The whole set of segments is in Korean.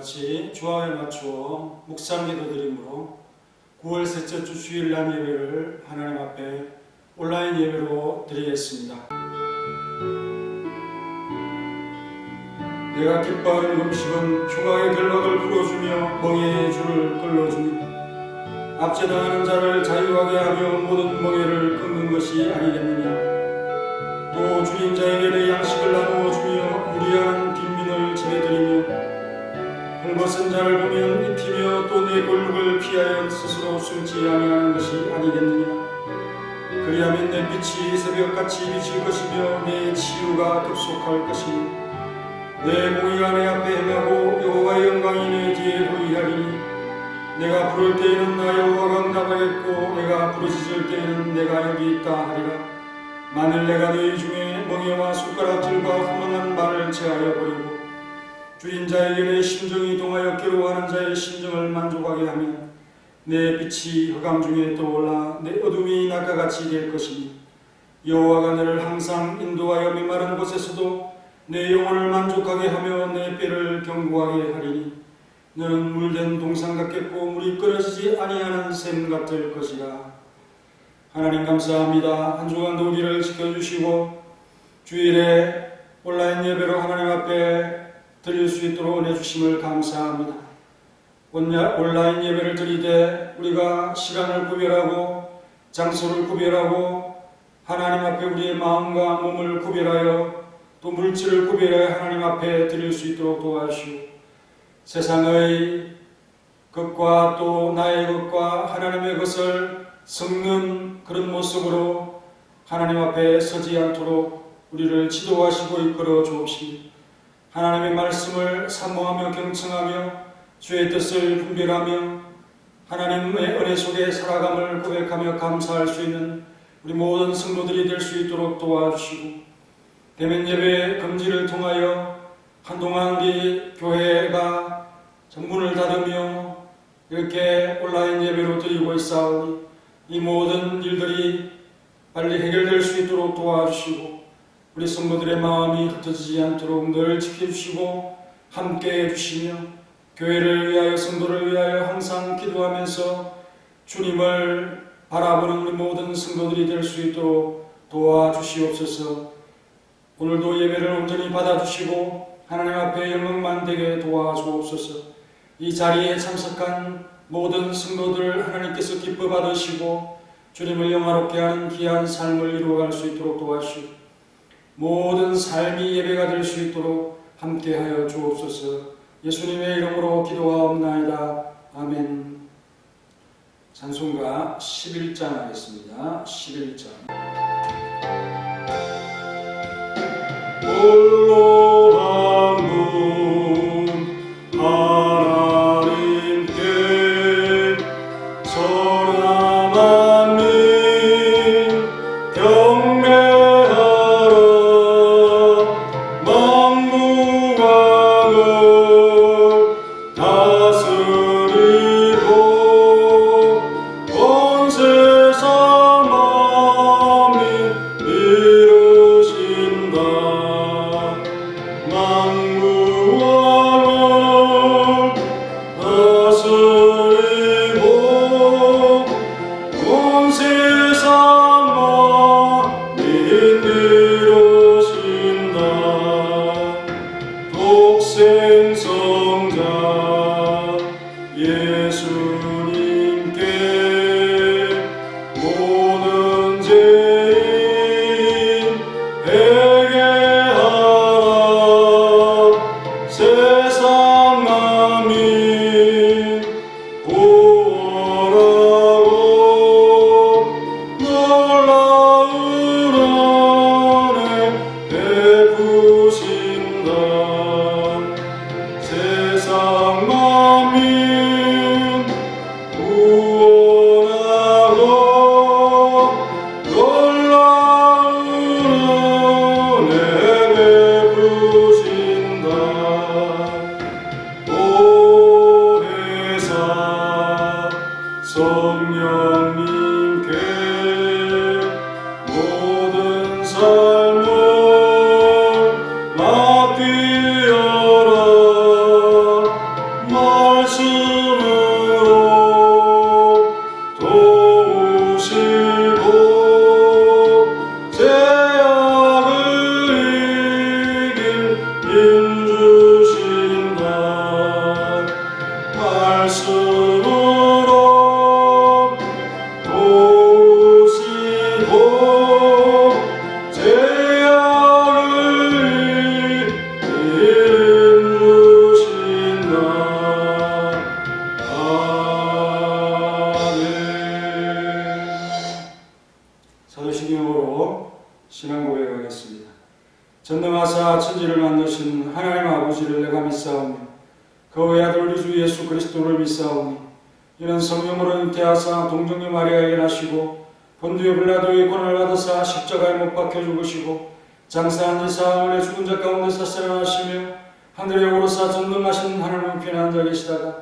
같이 주화에 맞추어 묵상 기도드림으로 9월 셋째 주 주일날 예배를 하나님 앞에 온라인 예배로 드리겠습니다. 내가 기뻐하는 음식은 흉악의 결박을 풀어주며 멍에의 줄을 끌어주니 압제당하는 자를 자유하게 하며 모든 멍에를 끊는 것이 아니겠느냐. 또 주인 자에게 내 양식을 나누어 주며 유리한 빈민을 집에 들이며 헐벗은 자를 보면 입히며 또 내 골목을 피하여 스스로 숨지 아니하는 것이 아니겠느냐. 그리하면 내 빛이 새벽같이 비칠 것이며 내 치유가 급속할 것이니 내 공의가 내 앞에 행하고 여호와의 영광이 내 뒤에 보이하리니 내가 부를 때에는 나 여호와가 응답하겠고 내가 부르짖을 때에는 내가 여기 있다 하리라. 만일 내가 너희 중에 멍에와 숟가락질과 허망한 말을 제하여 버리고 주인 자에게 내 심정이 동하여 괴로워하는 자의 심정을 만족하게 하면 내 빛이 흑암 중에 떠올라 내 어둠이 낙가같이 될 것이니 여호와가 너를 항상 인도하여 메마른 곳에서도 내 영혼을 만족하게 하며 내 뼈를 견고하게 하리니 너는 물된 동상 같겠고 물이 끊어지지 아니하는 샘 같을 것이라. 하나님 감사합니다. 한 주간도 우리를 지켜주시고 주일에 온라인 예배로 하나님 앞에 드릴 수 있도록 은혜 주심을 감사합니다. 온라인 예배를 드리되 우리가 시간을 구별하고 장소를 구별하고 하나님 앞에 우리의 마음과 몸을 구별하여 또 물질을 구별하여 하나님 앞에 드릴 수 있도록 도와주시고 세상의 것과 또 나의 것과 하나님의 것을 섞는 그런 모습으로 하나님 앞에 서지 않도록 우리를 지도하시고 이끌어 주옵시니 하나님의 말씀을 사모하며 경청하며 주의 뜻을 분별하며 하나님의 은혜 속에 살아감을 고백하며 감사할 수 있는 우리 모든 성도들이 될 수 있도록 도와주시고 대면 예배 금지를 통하여 한동안 우리 교회가 전문을 닫으며 이렇게 온라인 예배로 드리고 있사오니 이 모든 일들이 빨리 해결될 수 있도록 도와주시고 우리 성도들의 마음이 흩어지지 않도록 늘 지켜주시고 함께해 주시며 교회를 위하여 성도를 위하여 항상 기도하면서 주님을 바라보는 우리 모든 성도들이 될 수 있도록 도와주시옵소서. 오늘도 예배를 온전히 받아주시고 하나님 앞에 영광만 되게 도와주옵소서. 이 자리에 참석한 모든 성도들 하나님께서 기뻐 받으시고 주님을 영화롭게 하는 귀한 삶을 이루어갈 수 있도록 도와주시고 모든 삶이 예배가 될 수 있도록 함께하여 주옵소서. 예수님의 이름으로 기도하옵나이다. 아멘. 찬송가 11장 하겠습니다. 11장. 홀로 한분 하나님께 전함한 민 경배하라. 만무왕을 다스리고 온 세상 만민 이루신다. 만무왕을 다스리고 온 세상 만민 이루신다. 독생성자 예수님께 모든 죄인 회개하라. 세상 만민 구원하고 놀라운 은혜 베푸신다. 세상 만민 구원하고 놀라운 은혜 베푸신다. 그의 아들 우리 주 예수 그리스도를 믿사오니 이는 성령으로 잉태하사 동정녀 마리아에게 나시고 본디오 빌라도의 권을 받으사 십자가에 못 박혀 죽으시고 장사한 지 사흘에 죽은 자 가운데서 살아나시며 하늘에 오르사 전능하신 하늘 우편에 앉아 계시다가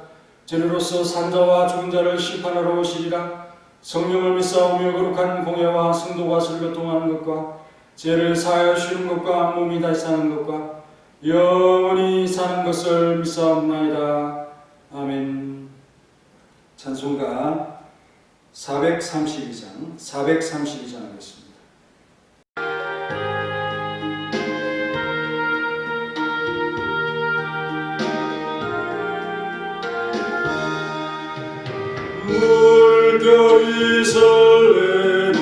저리로서 산자와 죽은 자를 심판하러 오시리라. 성령을 믿사오며 거룩한 공예와 성도가 설교통하는 것과 죄를 사하여 쉬는 것과 몸이 다시 사는 것과 영원히 사는 것을 믿사옵나이다. 아멘. 찬송가 432장 하겠습니다. 물결이 설레는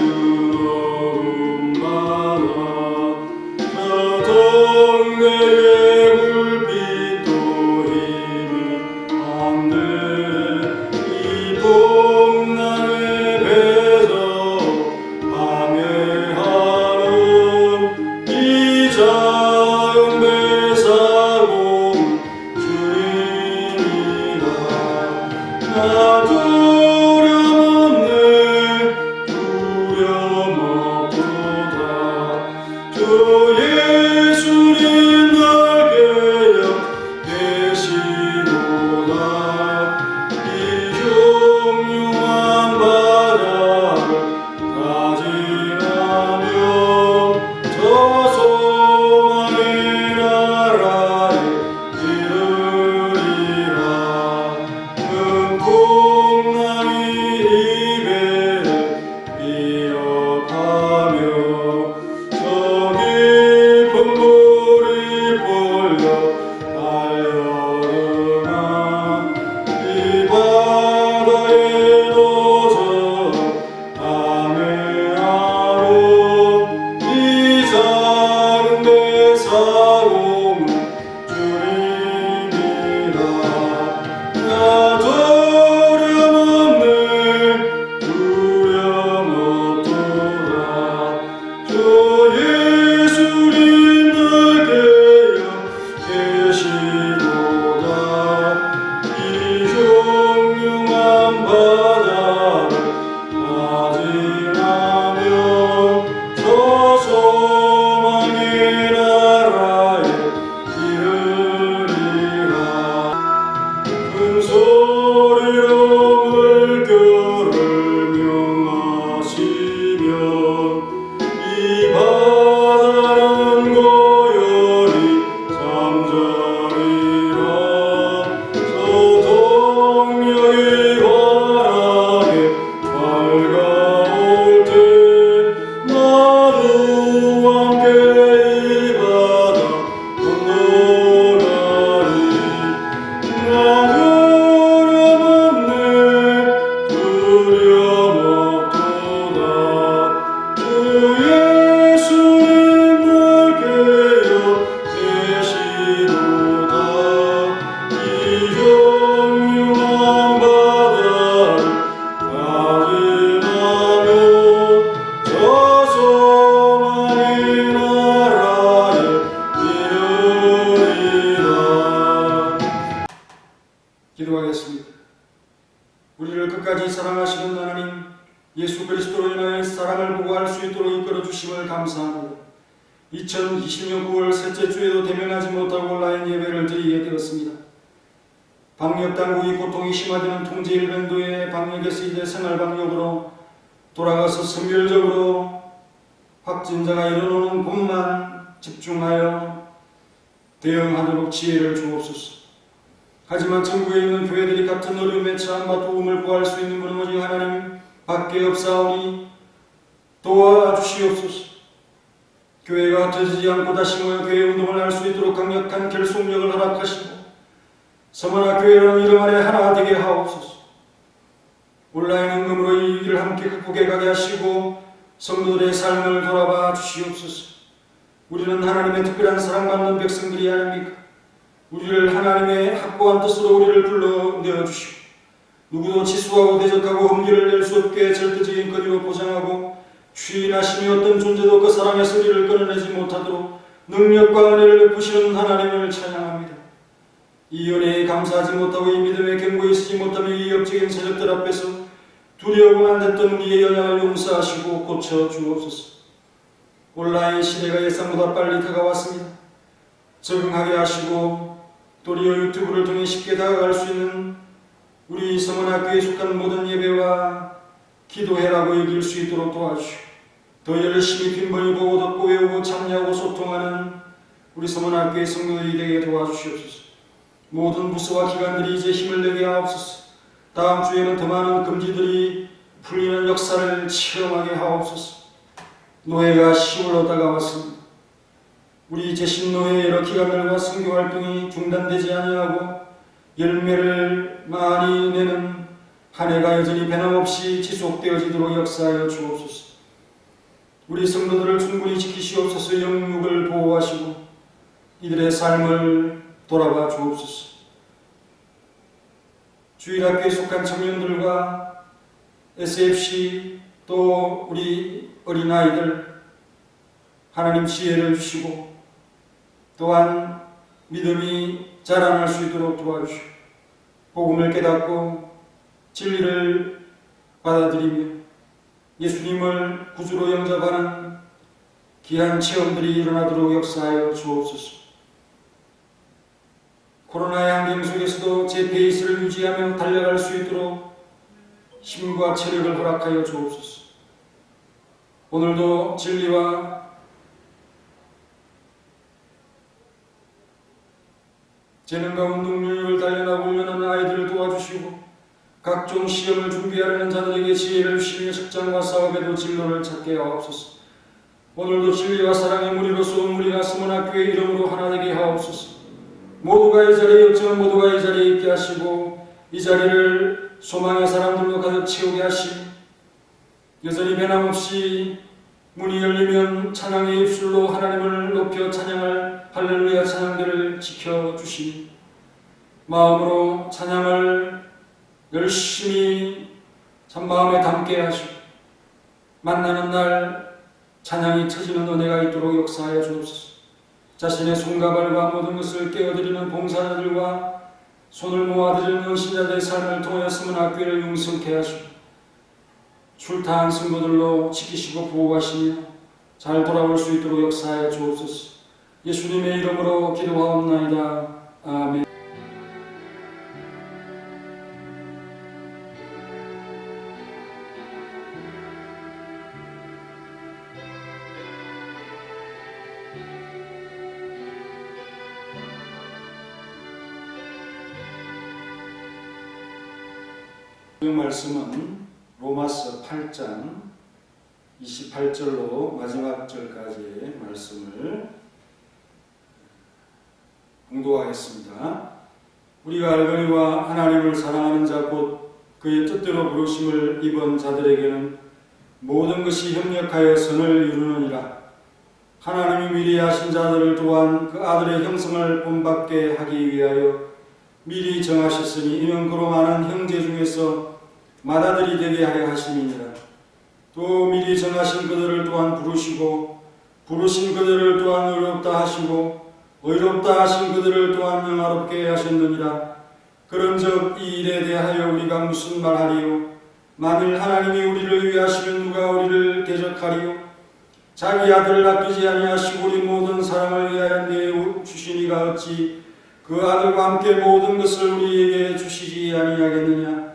어둠마다 저 동네의 불빛도 힘이 안 돼 이 복남의 배서 밤에하는 이 작은 배사공 주님이라. 나도 기도하겠습니다. 우리를 끝까지 사랑하시는 하나님, 예수 그리스도로 인하여 사랑을 보고할 수 있도록 이끌어 주심을 감사합니다. 2020년 9월 셋째 주에도 대면하지 못하고 온라인 예배를 드리게 되었습니다. 방역 당국이 고통이 심화되는 통제 일변도의 방역에서 이제 생활 방역으로 돌아가서 선별적으로 확진자가 일어나는 곳만 집중하여 대응하도록 지혜를 주옵소서. 하지만 전국에 있는 교회들이 같은 어려움에 처함과 도움을 구할 수 있는 분은 오직 하나님 밖에 없사오니 도와주시옵소서. 교회가 흩어지지 않고 다시 모여 교회 운동을 할 수 있도록 강력한 결속력을 허락하시고 서머나 교회라는 이름 아래 하나 되게 하옵소서. 온라인 응급으로 이 일을 함께 극복해 가게 하시고 성도들의 삶을 돌아봐 주시옵소서. 우리는 하나님의 특별한 사랑받는 백성들이 아닙니까? 우리를 하나님의 확고한 뜻으로 우리를 불러내어 주시고 누구도 치수하고 대적하고 흠기를 낼 수 없게 절대적인 권위로 보장하고 주인하심이 어떤 존재도 그 사랑에서 우리를 끊어내지 못하도록 능력과 은혜를 베푸시는 하나님을 찬양합니다. 이 은혜에 감사하지 못하고 이 믿음의 경고에 서지 못하며 이 역적인 세력들 앞에서 두려움 안 됐던 우리의 연약을 용서하시고 고쳐 주옵소서. 온라인 시대가 예상보다 빨리 다가왔습니다. 적응하게 하시고 도리어 유튜브를 통해 쉽게 다가갈 수 있는 우리 서문학교에 속한 모든 예배와 기도회라고 여길 수 있도록 도와주시고 더 열심히 빈번히 보고 듣고 외우고 참여하고 소통하는 우리 서문학교의 성도들이 되게 도와주시옵소서. 모든 부서와 기관들이 이제 힘을 내게 하옵소서. 다음 주에는 더 많은 금지들이 풀리는 역사를 체험하게 하옵소서. 노예가 10월로 다가왔습니다. 우리 재신노예 여러 기관들과 선교활동이 중단되지 아니하고 열매를 많이 내는 한 해가 여전히 변함없이 지속되어지도록 역사하여 주옵소서. 우리 성도들을 충분히 지키시옵소서. 영육을 보호하시고 이들의 삶을 돌아봐 주옵소서. 주일학교에 속한 청년들과 SFC 또 우리 어린아이들 하나님 지혜를 주시고 또한 믿음이 자라날 수 있도록 도와주시고 복음을 깨닫고 진리를 받아들이며 예수님을 구주로 영접하는 귀한 체험들이 일어나도록 역사하여 주옵소서. 코로나의 환경 속에서도 제 페이스를 유지하며 달려갈 수 있도록 힘과 체력을 허락하여 주옵소서. 오늘도 진리와 재능과 운동 능력을 단련하고 훈련하는 아이들을 도와주시고 각종 시험을 준비하려는 자들에게 지혜를 주시며 직장과 사업에도 진로를 찾게 하옵소서. 오늘도 진리와 사랑의 무리로서 온 무리가 서문학교의 이름으로 하나 되게 하옵소서. 모두가 이 자리에 없지만 모두가 이 자리에 있게 하시고 이 자리를 소망의 사람들로 가득 채우게 하시고 여전히 변함없이 문이 열리면 찬양의 입술로 하나님을 높여 찬양할 할렐루야 찬양들을 지켜주시니 마음으로 찬양을 열심히 참 마음에 담게 하시고 만나는 날 찬양이 터지는 은혜가 있도록 역사하여 주옵소서. 자신의 손과 발과 모든 것을 깨어드리는 봉사자들과 손을 모아드리는 응신자들의 삶을 통하여 서문학교를 융성케 하시고 출타한 성도들로 지키시고 보호하시며 잘 돌아올 수 있도록 역사하여 주옵소서. 예수님의 이름으로 기도하옵나이다. 아멘. 그 말씀은 로마서 8장 28절로 마지막 절까지의 말씀을 공독하겠습니다. 우리가 알거니와 하나님을 사랑하는 자 곧 그의 뜻대로 부르심을 입은 자들에게는 모든 것이 협력하여 선을 이루느니라. 하나님이 미리 하신 자들을 또한 그 아들의 형성을 본받게 하기 위하여 미리 정하셨으니 이는 그로 많은 형제 중에서 맏아들이 되게 하려 하심이니라. 또 미리 정하신 그들을 또한 부르시고 부르신 그들을 또한 의롭다 하시고 의롭다 하신 그들을 또한 영화롭게 하셨느니라. 그런즉 이 일에 대하여 우리가 무슨 말하리요? 만일 하나님이 우리를 위하시면 누가 우리를 대적하리요? 자기 아들을 아끼지 아니하시고 우리 모든 사람을 위하여 내주시니가 어찌 그 아들과 함께 모든 것을 우리에게 주시지 아니하겠느냐?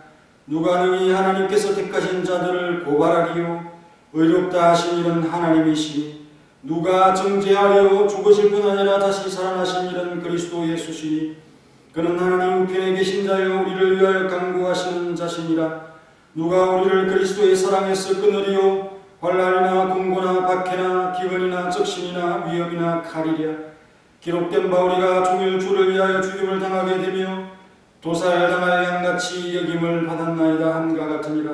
누가 능히 하나님께서 택하신 자들을 고발하리요? 의롭다 하신 이는 하나님이시니 누가 정죄하려 죽으실 뿐 아니라 다시 살아나신 이는 그리스도 예수시니 그는 하나님 우편에 계신 자여 우리를 위하여 간구하시는 자시니라. 누가 우리를 그리스도의 사랑에서 끊으리요? 환난이나 공고나 박해나 기근이나 적신이나 위협이나 칼이랴. 기록된 바 우리가 종일 주를 위하여 죽임을 당하게 되며 도살당할 양같이 여김을 받았나이다 함과 같으니라.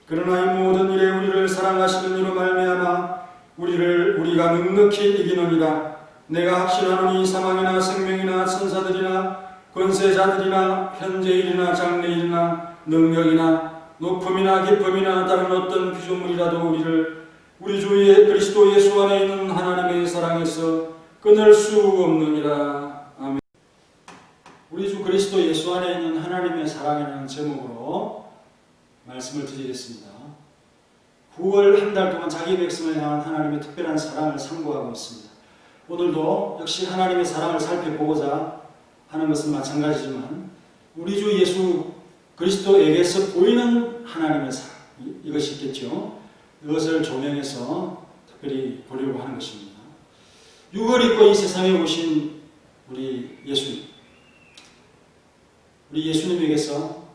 그러나 이 모든 일에 우리를 사랑하시는 이로 말미암아 우리가 넉넉히 이기느니라. 내가 확신하노니 사망이나 생명이나 천사들이나 권세자들이나 현재일이나 장래일이나 능력이나 높음이나 기쁨이나 다른 어떤 피조물이라도 우리를 우리 주 그리스도 예수 안에 있는 하나님의 사랑에서 끊을 수 없느니라. 아멘. 우리 우리 주 그리스도 예수 안에 있는 하나님의 사랑이라는 제목으로 말씀을 드리겠습니다. 9월 한 달 동안 자기 백성을 향한 하나님의 특별한 사랑을 상고하고 있습니다. 오늘도 역시 하나님의 사랑을 살펴보고자 하는 것은 마찬가지지만 우리 주 예수 그리스도에게서 보이는 하나님의 사랑, 이것이 있겠죠. 이것을 조명해서 특별히 보려고 하는 것입니다. 육을 입고 이 세상에 오신 우리 예수님, 우리 예수님에게서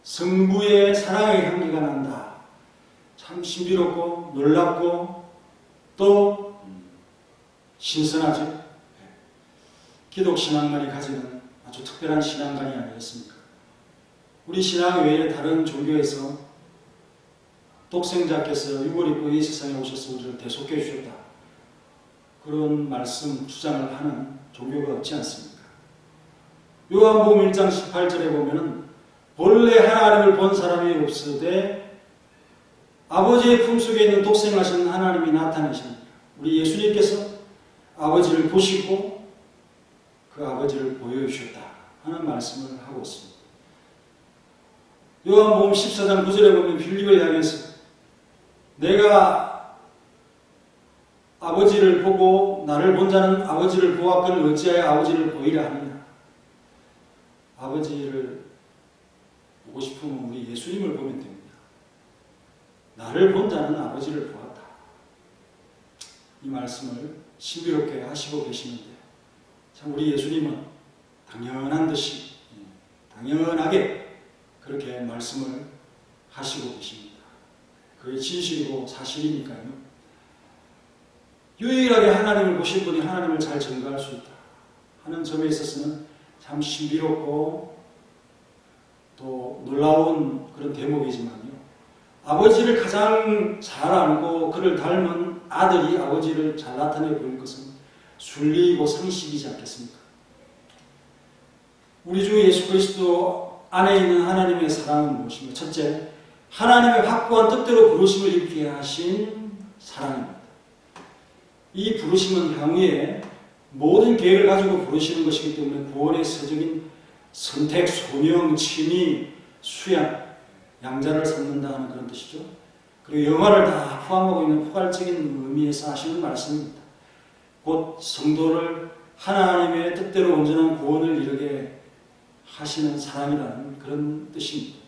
성부의 사랑의 향기가 난다. 참 신비롭고 놀랍고 또 신선하죠. 기독신앙만이 가지는 아주 특별한 신앙관이 아니겠습니까? 우리 신앙 외에 다른 종교에서 독생자께서 육을 입고 이 세상에 오셔서 우리를 대속해 주셨다, 그런 말씀 주장을 하는 종교가 없지 않습니까? 요한복음 1장 18절에 보면은 본래 하나님을 본 사람이 없으되 아버지의 품속에 있는 독생하신 하나님이 나타나십니다. 우리 예수님께서 아버지를 보시고 그 아버지를 보여주셨다 하는 말씀을 하고 있습니다. 요한복음 14장 9절에 보면 빌립을 향해서 내가 아버지를 보고 나를 본 자는 아버지를 보았거늘 어찌하여 아버지를 보이라 하느냐. 아버지를 보고 싶으면 우리 예수님을 보면 됩니다. 나를 본 자는 아버지를 보았다. 이 말씀을 신비롭게 하시고 계시는데 참 우리 예수님은 당연한 듯이 당연하게 그렇게 말씀을 하시고 계십니다. 그게 진실이고 사실이니까요. 유일하게 하나님을 보신 분이 하나님을 잘 증거할 수 있다 하는 점에 있어서는 참 신비롭고 또 놀라운 그런 대목이지만요. 아버지를 가장 잘 알고 그를 닮은 아들이 아버지를 잘 나타내 보일 것은 순리이고 상식이지 않겠습니까? 우리 주 예수 그리스도 안에 있는 하나님의 사랑은 무엇입니까? 첫째, 하나님의 확고한 뜻대로 부르심을 입게 하신 사랑입니다. 이 부르심은 향후에 모든 계획을 가지고 부르시는 것이기 때문에 구원의 서적인 선택, 소명, 친위, 수양, 양자를 삼는다 하는 그런 뜻이죠. 그리고 영화를 다 포함하고 있는 포괄적인 의미에서 하시는 말씀입니다. 곧 성도를 하나님의 뜻대로 온전한 구원을 이루게 하시는 사랑이라는 그런 뜻입니다.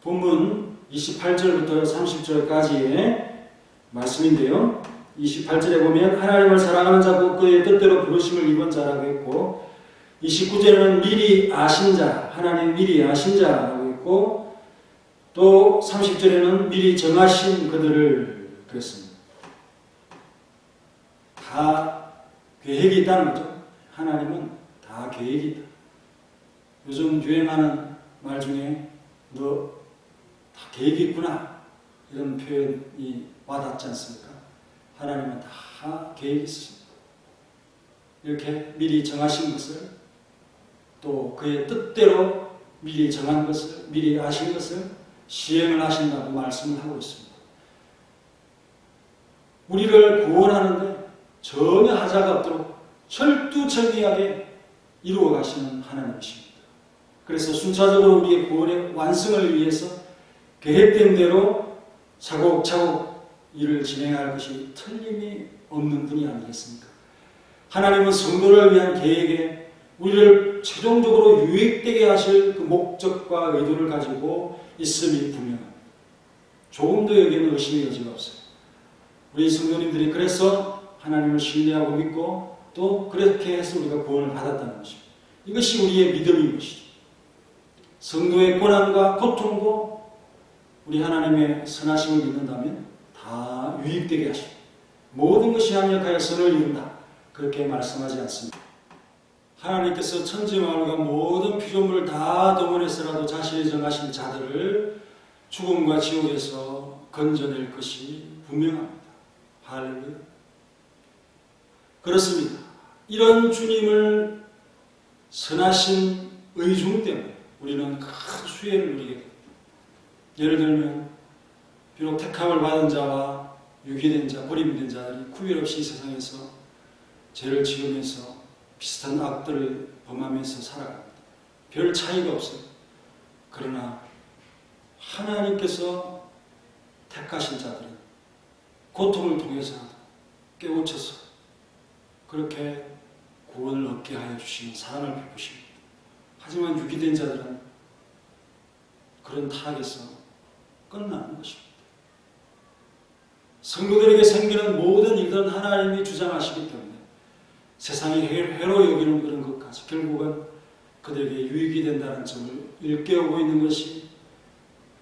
본문 28절부터 30절까지의 말씀인데요. 28절에 보면 하나님을 사랑하는 자고 그의 뜻대로 부르심을 입은 자라고 했고, 29절에는 미리 아신 자, 하나님 미리 아신 자라고 했고, 또 30절에는 미리 정하신 그들을 그랬습니다. 다 계획이 있다는 거죠. 하나님은 다 계획이 있다. 요즘 유행하는 말 중에 너 다 계획이 있구나 이런 표현이 와닿지 않습니까? 하나님은 다 계획이 있습니다. 이렇게 미리 정하신 것을 또 그의 뜻대로 미리 정한 것을 미리 아신 것을 시행을 하신다고 말씀을 하고 있습니다. 우리를 구원하는데 전혀 하자가 없도록 철두철미하게 이루어 가시는 하나님이십니다. 그래서 순차적으로 우리의 구원의 완성을 위해서 계획된 대로 차곡차곡 일을 진행할 것이 틀림이 없는 분이 아니겠습니까? 하나님은 성도를 위한 계획에 우리를 최종적으로 유익되게 하실 그 목적과 의도를 가지고 있음이 분명합니다. 조금 더 여기에는 의심의 여지가 없어요. 우리 성도님들이 그래서 하나님을 신뢰하고 믿고 또 그렇게 해서 우리가 구원을 받았다는 것입니다. 이것이 우리의 믿음인 것이죠. 성도의 고난과 고통도 우리 하나님의 선하심을 믿는다면 다 유익되게 하십니다. 모든 것이 합력하여 선을 이룬다, 그렇게 말씀하지 않습니다. 하나님께서 천지만물과 모든 피조물을 다 동원해서라도 자신이 정하신 자들을 죽음과 지옥에서 건져낼 것이 분명합니다. 할렐루야. 그렇습니다. 이런 주님을 선하신 의중 때문에 우리는 큰 수혜를 누리게 됩니다. 예를 들면 비록 택함을 받은 자와 유기된 자, 버림된 자들이 구별 없이 이 세상에서 죄를 지으면서 비슷한 악들을 범하면서 살아갑니다. 별 차이가 없어요. 그러나 하나님께서 택하신 자들은 고통을 통해서 깨우쳐서 그렇게 구원을 얻게 하여 주시는 사랑을 베푸십니다. 하지만 유기된 자들은 그런 타락에서 끝나는 것입니다. 성도들에게 생기는 모든 일들은 하나님이 주장하시기 때문에 세상이 해로 여기는 그런 것까지 결국은 그들에게 유익이 된다는 점을 일깨우고 있는 것이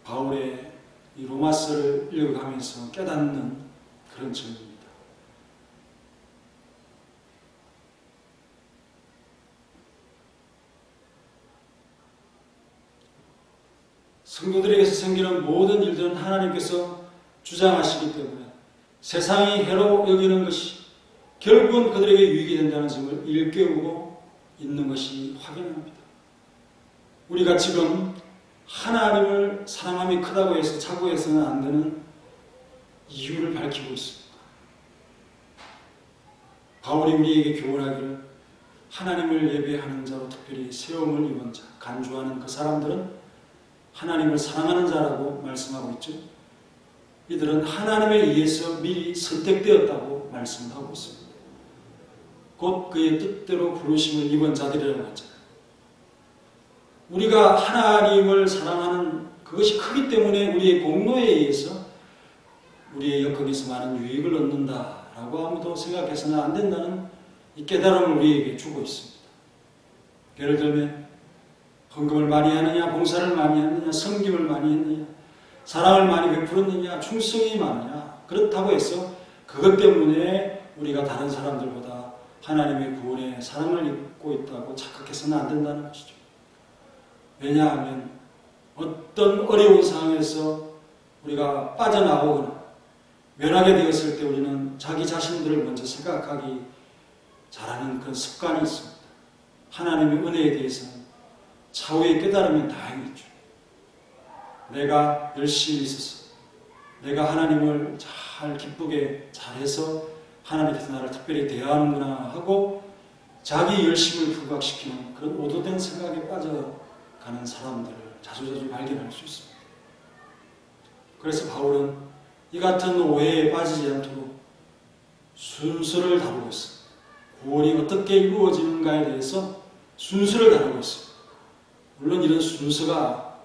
바울의 이 로마서를 읽어가면서 깨닫는 그런 점입니다. 성도들에게서 생기는 모든 일들은 하나님께서 주장하시기 때문에 세상이 해로 여기는 것이 결국은 그들에게 유익이 된다는 점을 일깨우고 있는 것이 확인합니다. 우리가 지금 하나님을 사랑함이 크다고 해서 자고해서는 안 되는 이유를 밝히고 있습니다. 바울이 우리에게 교훈하기를 하나님을 예배하는 자로 특별히 세움을 입은 자, 간주하는 그 사람들은 하나님을 사랑하는 자라고 말씀하고 있죠. 이들은 하나님에 의해서 미리 선택되었다고 말씀하고 있습니다. 곧 그의 뜻대로 부르심을 입은 자들이라고 하잖아요. 우리가 하나님을 사랑하는 그것이 크기 때문에 우리의 공로에 의해서 우리의 역학에서 많은 유익을 얻는다라고 아무도 생각해서는 안 된다는 이 깨달음을 우리에게 주고 있습니다. 예를 들면 헌금을 많이 하느냐, 봉사를 많이 하느냐, 섬김을 많이 했느냐, 사랑을 많이 베풀었느냐, 충성이 많으냐, 그렇다고 해서 그것 때문에 우리가 다른 사람들보다 하나님의 구원에 사랑을 입고 있다고 착각해서는 안 된다는 것이죠. 왜냐하면 어떤 어려운 상황에서 우리가 빠져나오거나 면하게 되었을 때 우리는 자기 자신들을 먼저 생각하기 잘하는 그런 습관이 있습니다. 하나님의 은혜에 대해서는 차후에 깨달으면 다행이죠. 내가 열심히 있어서 내가 하나님을 잘 기쁘게 잘해서 하나님께서 나를 특별히 대하는구나 하고 자기 열심을 부각시키는 그런 오도된 생각에 빠져가는 사람들을 자주자주 발견할 수 있습니다. 그래서 바울은 이 같은 오해에 빠지지 않도록 순서를 다루고 있습니다. 구원이 어떻게 이루어지는가에 대해서 순서를 다루고 있습니다. 물론 이런 순서가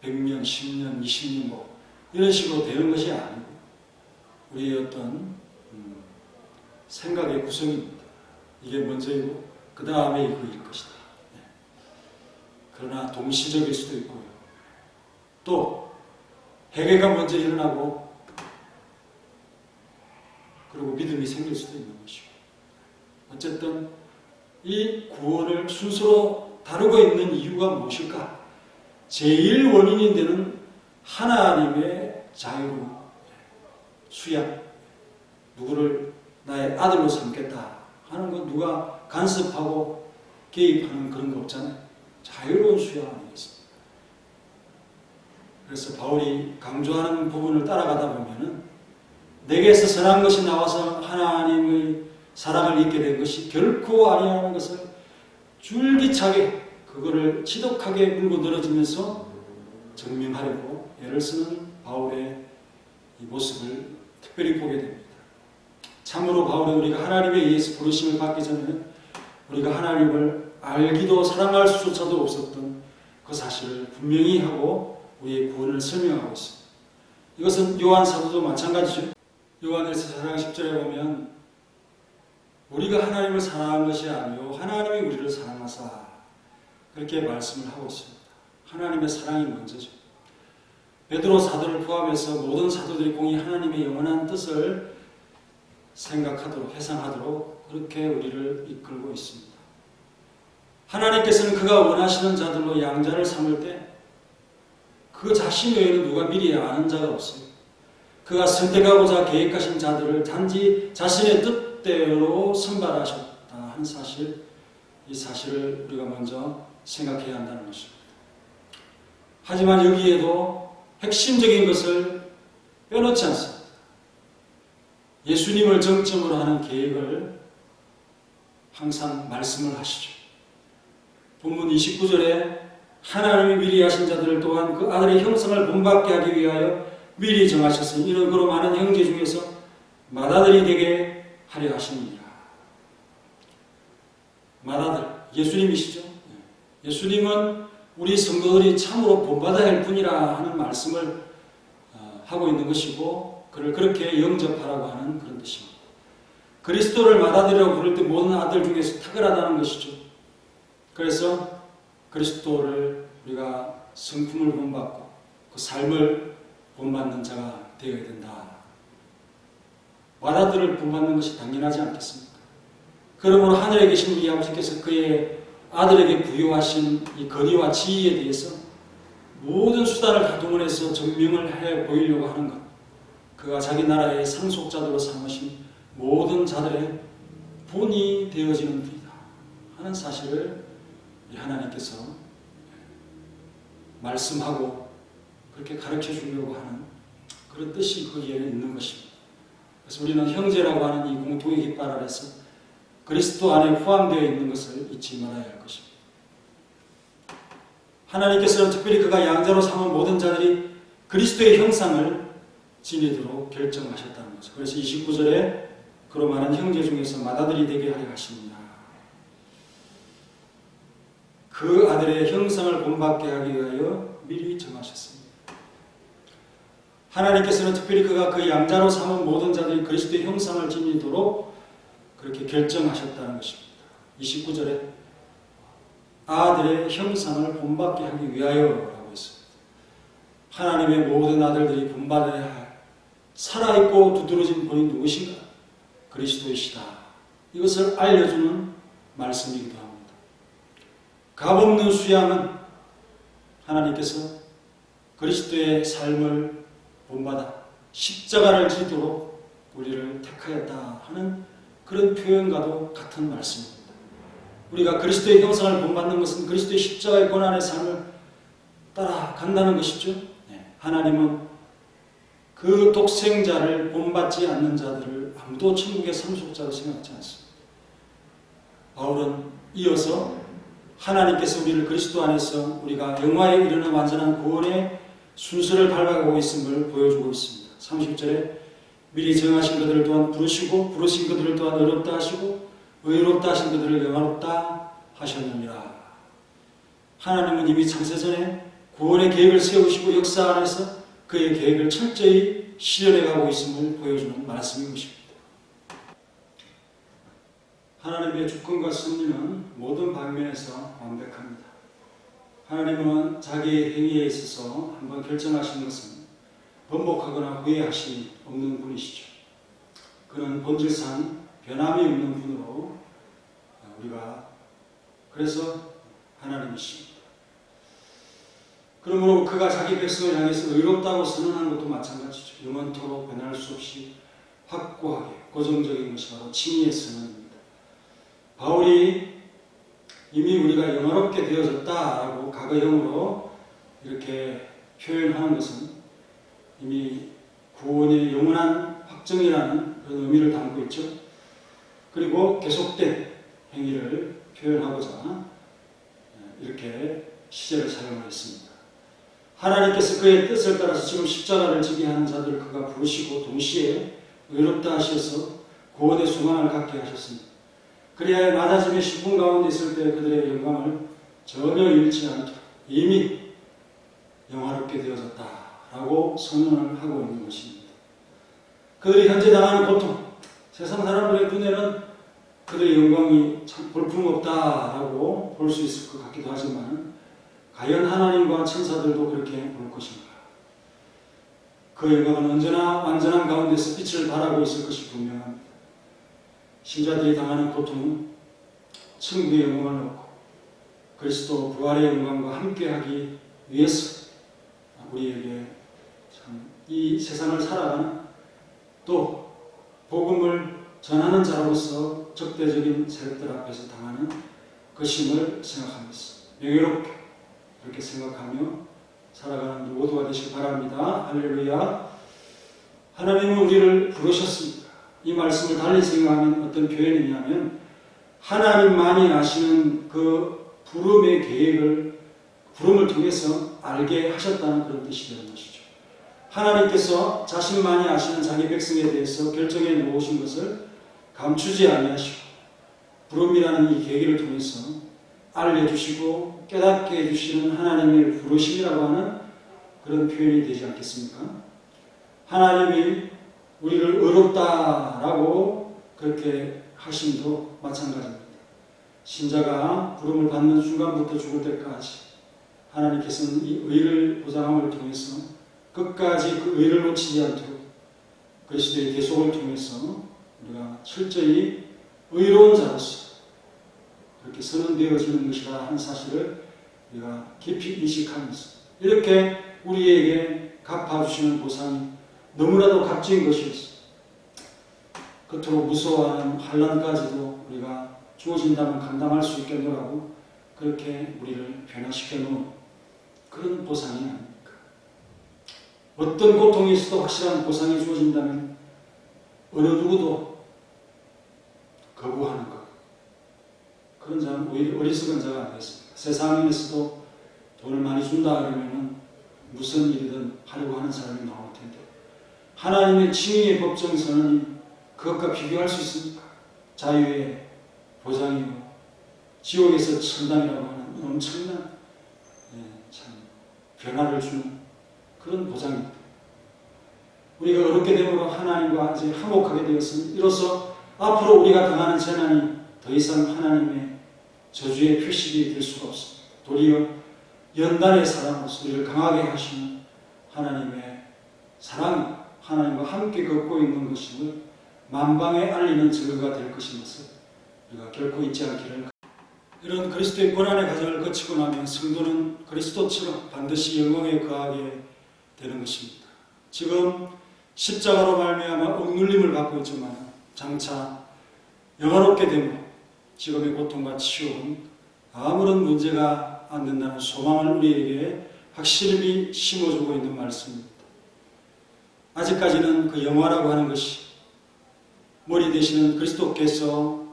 100년, 10년, 20년 뭐 이런 식으로 되는 것이 아니고 우리의 어떤 생각의 구성입니다. 이게 먼저이고 그 다음에 이거일 것이다. 네. 그러나 동시적일 수도 있고요. 또 회개가 먼저 일어나고 그리고 믿음이 생길 수도 있는 것이고 어쨌든 이 구원을 순서로 다루고 있는 이유가 무엇일까? 제일 원인이 되는 하나님의 자유로운 수양, 누구를 나의 아들로 삼겠다 하는 건 누가 간섭하고 개입하는 그런 거 없잖아요. 자유로운 수양 아니겠습니까? 그래서 바울이 강조하는 부분을 따라가다 보면은 내게서 선한 것이 나와서 하나님의 사랑을 잊게 된 것이 결코 아니라는 것을 줄기차게 그거를 지독하게 물고 늘어지면서 증명하려고 애를 쓰는 바울의 이 모습을 특별히 보게 됩니다. 참으로 바울은 우리가 하나님에 의해서 부르심을 받기 전에 우리가 하나님을 알기도 사랑할 수조차도 없었던 그 사실을 분명히 하고 우리의 구원을 설명하고 있습니다. 이것은 요한 사도도 마찬가지죠. 요한일서 4장 10절에 보면 우리가 하나님을 사랑한 것이 아니요 하나님이 우리를 사랑하사 그렇게 말씀을 하고 있습니다. 하나님의 사랑이 먼저죠. 베드로 사도를 포함해서 모든 사도들이 공히 하나님의 영원한 뜻을 생각하도록 회상하도록 그렇게 우리를 이끌고 있습니다. 하나님께서는 그가 원하시는 자들로 양자를 삼을 때 그 자신 외에는 누가 미리 아는 자가 없어요. 그가 선택하고자 계획하신 자들을 단지 자신의 뜻대로 선발하셨다 하는 사실, 이 사실을 우리가 먼저 생각해야 한다는 것입니다. 하지만 여기에도 핵심적인 것을 빼놓지 않습니다. 예수님을 정점으로 하는 계획을 항상 말씀을 하시죠. 본문 29절에 하나님이 미리 하신 자들을 또한 그 아들의 형상을 본받게 하기 위하여 미리 정하셨으니 이는 그로 많은 형제 중에서 맏아들이 되게 하려 하십니다. 맏아들, 예수님이시죠. 예수님은 우리 성도들이 참으로 본받아야 할 분이라 하는 말씀을 하고 있는 것이고 그를 그렇게 영접하라고 하는 그런 뜻입니다. 그리스도를 맏아들이라고 부를 때 모든 아들 중에서 탁월하다는 것이죠. 그래서 그리스도를 우리가 성품을 본받고 그 삶을 본받는 자가 되어야 된다. 맏아들을 본받는 것이 당연하지 않겠습니까? 그러므로 하늘에 계신 우리 아버지께서 그의 아들에게 부여하신 이 권위와 지위에 대해서 모든 수단을 다 동원해서 증명을 해 보이려고 하는 것, 그가 자기 나라의 상속자들로 삼으신 모든 자들의 본이 되어지는 분이다 하는 사실을 하나님께서 말씀하고 그렇게 가르쳐 주려고 하는 그런 뜻이 거기에 있는 것입니다. 그래서 우리는 형제라고 하는 이 공통의 깃발 아래서 그리스도 안에 포함되어 있는 것을 잊지 말아야 할 것입니다. 하나님께서는 특별히 그가 양자로 삼은 모든 자들이 그리스도의 형상을 지니도록 결정하셨다는 거죠. 그래서 29절에 그로 많은 형제 중에서 맏아들이 되게 하려 하십니다. 그 아들의 형상을 본받게 하기 위하여 미리 정하셨습니다. 하나님께서는 특별히 그가 그 양자로 삼은 모든 자들이 그리스도의 형상을 지니도록 그렇게 결정하셨다는 것입니다. 29절에 아들의 형상을 본받게 하기 위하여라고 했습니다. 하나님의 모든 아들들이 본받아야 할 살아있고 두드러진 본이 누구신가? 그리스도이시다. 이것을 알려주는 말씀이기도 합니다. 값없는 수양은 하나님께서 그리스도의 삶을 본받아 십자가를 지도록 우리를 택하였다 하는 그런 표현과도 같은 말씀입니다. 우리가 그리스도의 형상을 본받는 것은 그리스도의 십자가의 고난의 삶을 따라간다는 것이죠. 하나님은 그 독생자를 본받지 않는 자들을 아무도 천국의 상속자로 생각하지 않습니다. 바울은 이어서 하나님께서 우리를 그리스도 안에서 우리가 영화에 이르는 완전한 구원의 순서를 밟아가고 있음을 보여주고 있습니다. 30절에 미리 정하신 그들을 또한 부르시고 부르신 그들을 또한 의롭다 하시고 의롭다 하신 그들을 영화롭다 하셨느니라. 하나님은 이미 창세전에 구원의 계획을 세우시고 역사 안에서 그의 계획을 철저히 실현해가고 있음을 보여주는 말씀인 것입니다. 하나님의 주권과 섭리는 모든 방면에서 완벽합니다. 하나님은 자기의 행위에 있어서 한번 결정하신 것은 번복하거나 후회하심이 없는 분이시죠. 그는 본질상 변함이 없는 분으로 우리가 그래서 하나님이십니다. 그러므로 그가 자기 백성을 향해서 의롭다고 선언한 것도 마찬가지죠. 영원토록 변할 수 없이 확고하게 고정적인 것이 바로 칭의의 선언입니다. 바울이 이미 우리가 영화롭게 되어졌다라고 과거형으로 이렇게 표현하는 것은 이미 구원의 영원한 확정이라는 그런 의미를 담고 있죠. 그리고 계속된 행위를 표현하고자 이렇게 시제를 사용했습니다. 하나님께서 그의 뜻을 따라서 지금 십자가를 지게 하는 자들을 그가 부르시고 동시에 의롭다 하셔서 구원의 소망을 갖게 하셨습니다. 그래야 낮아짐의 신분 가운데 있을 때 그들의 영광을 전혀 잃지 않도록 이미 영화롭게 되어졌다라고 선언을 하고 있는 것입니다. 그들이 현재 당하는 고통, 세상 사람들의 눈에는 그들의 영광이 참 볼품없다라고 볼 수 있을 것 같기도 하지만 과연 하나님과 천사들도 그렇게 볼 것인가? 그 영광은 언제나 완전한 가운데서 빛을 발하고 있을 것이 분명합니다. 신자들이 당하는 고통은 천국의 영광을 얻고 그리스도 부활의 영광과 함께하기 위해서 우리에게 참 이 세상을 살아가는 또 복음을 전하는 자로서 적대적인 세력들 앞에서 당하는 것임을 생각합니다. 명예롭게 그렇게 생각하며 살아가는 모두가 되시기 바랍니다. 할렐루야. 하나님은 우리를 부르셨습니다. 이 말씀을 달리 생각하면 어떤 표현이냐면 하나님만이 아시는 그 부름의 계획을 부름을 통해서 알게 하셨다는 그런 뜻이 되는 것이죠. 하나님께서 자신만이 아시는 자기 백성에 대해서 결정해 놓으신 것을 감추지 아니하시고 부름이라는 이 계기를 통해서 알려주시고 깨닫게 해주시는 하나님의 부르심이라고 하는 그런 표현이 되지 않겠습니까? 하나님이 우리를 의롭다라고 그렇게 하심도 마찬가지입니다. 신자가 부름을 받는 순간부터 죽을 때까지 하나님께서는 이 의를 보장함을 통해서 끝까지 그 의를 놓치지 않도록 그리스도의 계속을 통해서 우리가 철저히 의로운 자로서 그렇게 선언되어지는 것이라 하는 사실을 우리가 깊이 인식하면서 이렇게 우리에게 갚아주시는 보상이 너무나도 값진 것이었어. 겉으로 무서워하는 환난까지도 우리가 주어진다면 감당할 수 있겠노라고 그렇게 우리를 변화시켜 놓은 그런 보상이 아닙니까? 어떤 고통이 있어도 확실한 보상이 주어진다면 어느 누구도 거부하는 것. 그런 자는 오히려 어리석은 자가 아니겠습니까? 세상에서도 돈을 많이 준다 그러면 무슨 일이든 하려고 하는 사람이 나올 텐데 하나님의 칭의의 법정 선언이 그것과 비교할 수 있습니까? 자유의 보장이고 지옥에서 천당이라고 하는 엄청난 참 변화를 주는 그런 보장입니다. 우리가 어렵게 됨으로 하나님과 이제 화목하게 되었으니 이로써 앞으로 우리가 당하는 재난이 더 이상 하나님의 저주의 표식이 될 수가 없습니다. 도리어 연단의 사랑으로서 우리를 강하게 하시는 하나님의 사랑이 하나님과 함께 걷고 있는 것임을 만방에 알리는 증거가 될 것인 것을 우리가 결코 잊지 않기를. 이런 그리스도의 고난의 과정을 거치고 나면 성도는 그리스도처럼 반드시 영광에 거하게 되는 것입니다. 지금 십자가로 말미암아 억눌림을 받고 있지만 장차 영화롭게 되므로 지금의 고통과 치유는 아무런 문제가 안 된다는 소망을 우리에게 확실히 심어주고 있는 말씀입니다. 아직까지는 그 영화라고 하는 것이 머리 되시는 그리스도께서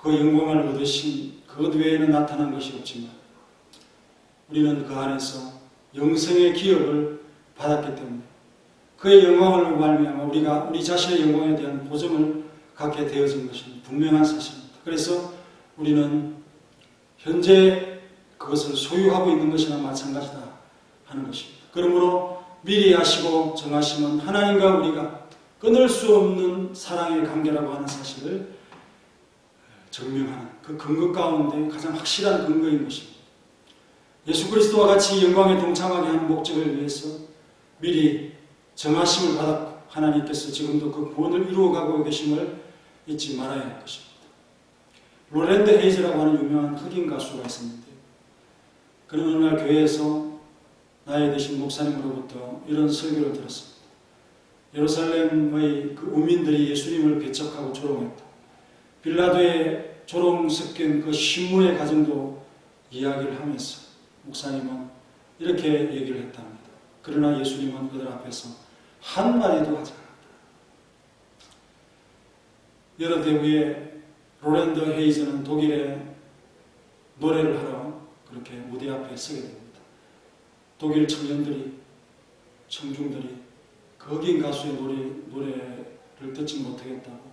그 영광을 얻으신 그것 외에는 나타난 것이 없지만 우리는 그 안에서 영생의 기업을 받았기 때문에 그의 영광을 말미암아 우리가 우리 자신의 영광에 대한 보증을 갖게 되어진 것은 분명한 사실입니다. 그래서 우리는 현재 그것을 소유하고 있는 것이나 마찬가지다 하는 것입니다. 그러므로 미리 아시고 정하시면 하나님과 우리가 끊을 수 없는 사랑의 관계라고 하는 사실을 증명하는 그 근거 가운데 가장 확실한 근거인 것입니다. 예수 그리스도와 같이 영광에 동참하게 하는 목적을 위해서 미리 정하심을 받았고 하나님께서 지금도 그 구원을 이루어가고 계심을 잊지 말아야 할 것입니다. 로랜드 헤이즈라고 하는 유명한 흑인 가수가 있었는데 그는 어느 날 교회에서 나이 드신 목사님으로부터 이런 설교를 들었습니다. 예루살렘의 그 우민들이 예수님을 배척하고 조롱했다. 빌라도의 조롱 섞인 그 신문의 과정도 이야기를 하면서 목사님은 이렇게 얘기를 했답니다. 그러나 예수님은 그들 앞에서 한마디도 하지 않았다. 여러 대 후에 로랜드 헤이즈는 독일에 노래를 하러 그렇게 무대 앞에 서게 됩니다. 독일 청년들이, 청중들이 그 흑인 가수의 노래를 듣지 못하겠다고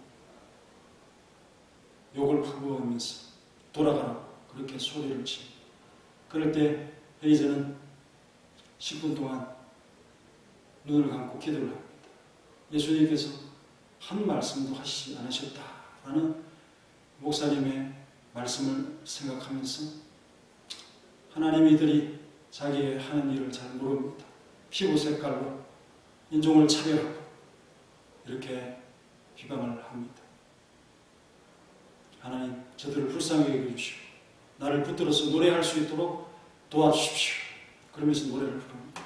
욕을 퍼부으면서 돌아가라고 그렇게 소리를 칩니다. 그럴 때 헤이즈는 10분 동안 눈을 감고 기도를 합니다. 예수님께서 한 말씀도 하시지 않으셨다라는 목사님의 말씀을 생각하면서 하나님 이들이 자기의 하는 일을 잘 모릅니다. 피부 색깔로 인종을 차별하고 이렇게 비방을 합니다. 하나님 저들을 불쌍히 여겨주시고 나를 붙들어서 노래할 수 있도록 도와주십시오. 그러면서 노래를 부릅니다.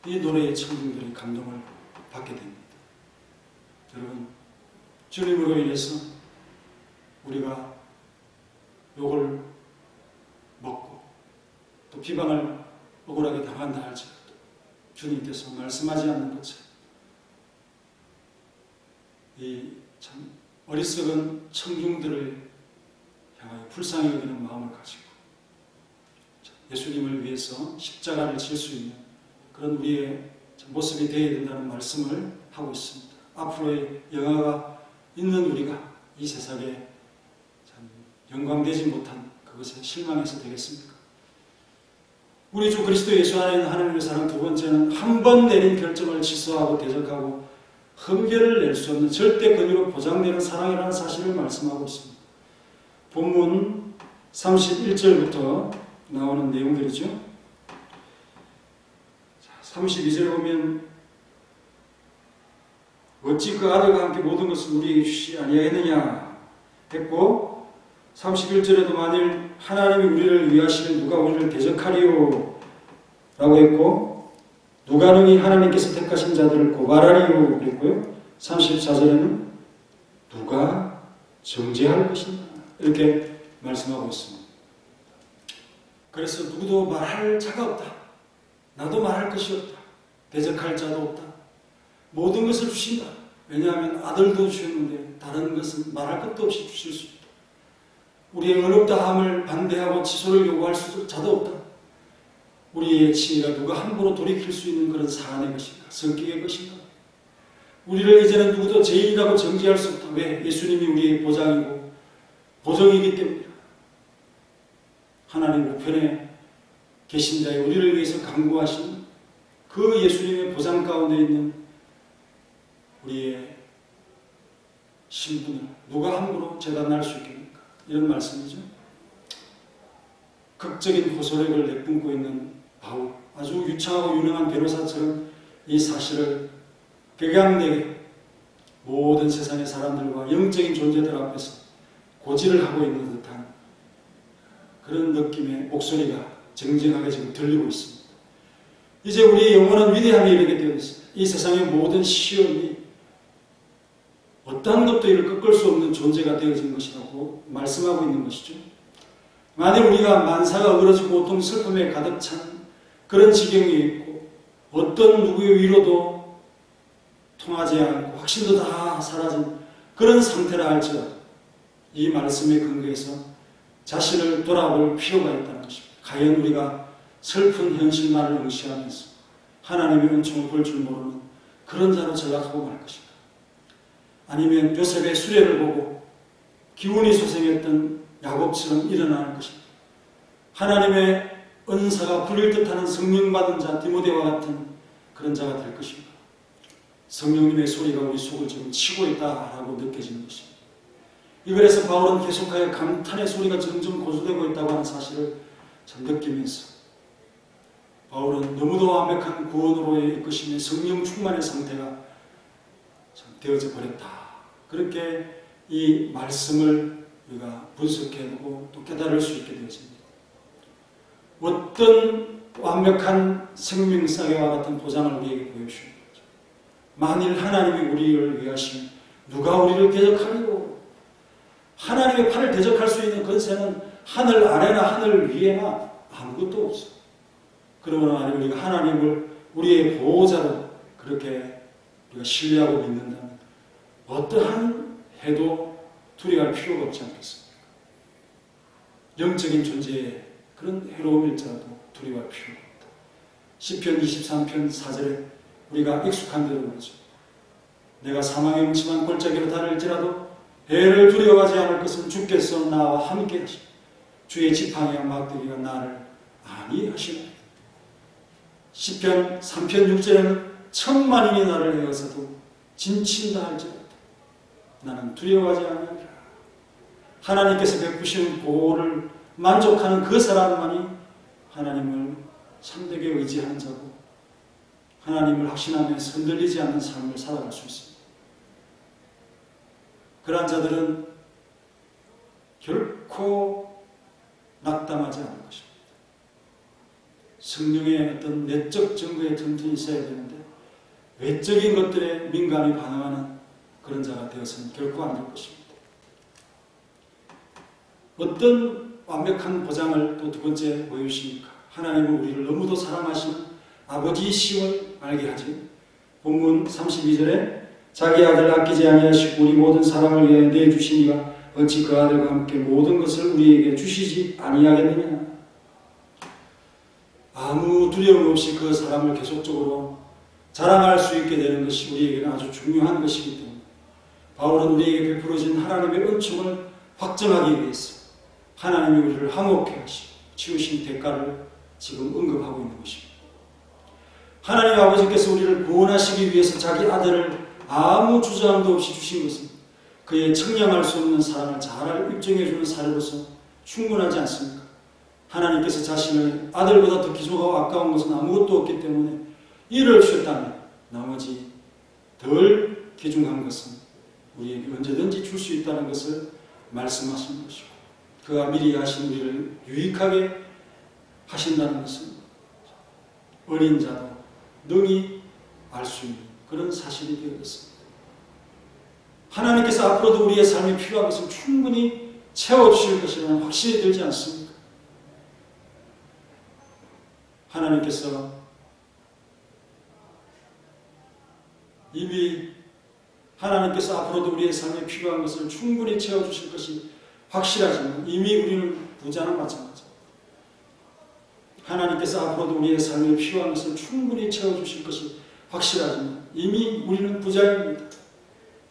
이 노래에 청중들이 감동을 받게 됩니다. 여러분 주님으로 인해서 우리가 욕을 먹고 또 비방을 억울하게 당한다 할지라도 주님께서 말씀하지 않는 것처럼 이 참 어리석은 청중들을 향하여 불쌍히 여기는 마음을 가지고 예수님을 위해서 십자가를 질 수 있는 그런 우리의 모습이 되어야 된다는 말씀을 하고 있습니다. 앞으로의 영화가 있는 우리가 이 세상에 참 영광되지 못한 그것에 실망해서 되겠습니까? 우리 주 그리스도 예수 안에 있는 하나님의 사랑, 두 번째는 한 번 내린 결정을 취소하고 대적하고 흠결을 낼 수 없는 절대 권위로 보장되는 사랑이라는 사실을 말씀하고 있습니다. 본문 31절부터 나오는 내용들이죠. 32절에 보면 어찌 그 아들과 함께 모든 것을 우리에게 주시지 아니하겠느냐 했고, 31절에도 만일 하나님이 우리를 위하시면 누가 우리를 대적하리요 라고 했고, 누가 능히 하나님께서 택하신 자들을 고발하리요 그랬고요. 34절에는 누가 정죄할 것이냐 이렇게 말씀하고 있습니다. 그래서 누구도 말할 자가 없다. 나도 말할 것이 없다. 대적할 자도 없다. 모든 것을 주신다. 왜냐하면 아들도 주셨는데 다른 것은 말할 것도 없이 주실 수 있다. 우리의 어렵다함을 반대하고 취소를 요구할 자도 없다. 우리의 치의가 누가 함부로 돌이킬 수 있는 그런 사안의 것인가, 성격의 것인가. 우리를 이제는 누구도 죄인이라고 정죄할 수 없다. 왜? 예수님이 우리의 보장이고 보정이기 때문이다. 하나님 우편에 계신 자의 우리를 위해서 간구하신 그 예수님의 보장 가운데 있는 우리의 신분을 누가 함부로 재단할 수 있겠습니까? 이런 말씀이죠. 극적인 호소력을 내뿜고 있는 바울, 아주 유창하고 유능한 변호사처럼 이 사실을 격양되게 모든 세상의 사람들과 영적인 존재들 앞에서 고지를 하고 있는 듯한 그런 느낌의 목소리가 정정하게 지금 들리고 있습니다. 이제 우리의 영혼은 위대함에 이르게 되어 있습니다. 이 세상의 모든 시험이 어떠한 것도 이를 꺾을 수 없는 존재가 되어진 것이라고 말씀하고 있는 것이죠. 만일 우리가 만사가 어그러지고 고통, 슬픔에 가득 찬 그런 지경에 있고 어떤 누구의 위로도 통하지 않고 확신도 다 사라진 그런 상태라 할지라도 이 말씀의 근거에서 자신을 돌아볼 필요가 있다는 것입니다. 과연 우리가 슬픈 현실만을 응시하면서 하나님의 은총을 볼 줄 모르는 그런 자로 전락하고 말 것인가? 아니면 요셉의 수레를 보고 기운이 소생했던 야곱처럼 일어나는 것인가? 하나님의 은사가 불릴 듯하는 성령받은 자 디모데와 같은 그런 자가 될 것인가? 성령님의 소리가 우리 속을 지금 치고 있다라고 느껴지는 것입니다. 이거에서 바울은 계속하여 감탄의 소리가 점점 고조되고 있다고 하는 사실을 참 느끼면서 바울은 너무도 완벽한 구원으로의 이끄심의 성령 충만의 상태가 참 되어져 버렸다. 그렇게 이 말씀을 우리가 분석해보고 또 깨달을 수 있게 되어집니다. 어떤 완벽한 생명사회와 같은 보장을 우리에게 보여주시는 거죠. 만일 하나님이 우리를 위하시면 누가 우리를 대적하리요? 하나님의 팔을 대적할 수 있는 권세는 하늘 아래나 하늘 위에나 아무것도 없어. 그러므로 만약 우리가 하나님을 우리의 보호자로 그렇게 우리가 신뢰하고 믿는다면 어떠한 해도 두려워할 필요가 없지 않겠습니까? 영적인 존재의 그런 해로움일지라도 두려워할 필요가 없다. 시편 23편 4절에 우리가 익숙한 대로 그러죠. 내가 사망의 음침한 골짜기로 다닐지라도 배를 두려워하지 않을 것은 주께서 나와 함께 하시고 주의 지팡이와 막대기가 나를 안위하시나이다. 시편 3편 6절에는 천만인이 나를 헤어서도 진친다 할지라도 나는 두려워하지 않으리라. 하나님께서 베푸시는 보호를 만족하는 그 사람만이 하나님을 참되게 의지하는 자고 하나님을 확신하면서 흔들리지 않는 삶을 살아갈 수 있습니다. 그러한 자들은 결코 낙담하지 않을 것입니다. 성령의 어떤 내적 증거에 튼튼히 있어야 되는데 외적인 것들에 민감히 반응하는 그런 자가 되어서는 결코 안 될 것입니다. 어떤 완벽한 보장을 또 두 번째 보여주십니까? 하나님은 우리를 너무도 사랑하시는 아버지이심을 알게 하지. 본문 32절에 자기 아들 아끼지 아니하시고 우리 모든 사람을 위하여 내주시니가 어찌 그 아들과 함께 모든 것을 우리에게 주시지 아니하겠느냐. 아무 두려움 없이 그 사람을 계속적으로 자랑할 수 있게 되는 것이 우리에게는 아주 중요한 것이기 때문에 바울은 우리에게 베풀어진 하나님의 은총을 확정하기 위해서 하나님이 우리를 항목해 하시고 치우신 대가를 지금 언급하고 있는 것입니다. 하나님 아버지께서 우리를 구원하시기 위해서 자기 아들을 아무 주저함도 없이 주신 것은 그의 청량할 수 없는 사랑을 잘 입증해주는 사례로서 충분하지 않습니까? 하나님께서 자신의 아들보다 더 기소하고 아까운 것은 아무것도 없기 때문에 이를 주셨다면 나머지 덜 귀중한 것은 우리에게 언제든지 줄 수 있다는 것을 말씀하신 것이고 그가 미리 하신 우리를 유익하게 하신다는 것은 어린 자도 능히 알 수 있는 그런 사실이 되었습니다. 하나님께서 앞으로도 우리의 삶에 필요한 것을 충분히 채워주실 것이라는 확신이 들지 않습니까? 하나님께서 이미 앞으로도 우리의 삶에 필요한 것을 충분히 채워주실 것이 확실하지만 이미 우리는 부자나 마찬가지입니다. 하나님께서 앞으로도 우리의 삶에 필요한 것을 충분히 채워주실 것이 확실하지만 이미 우리는 부자입니다.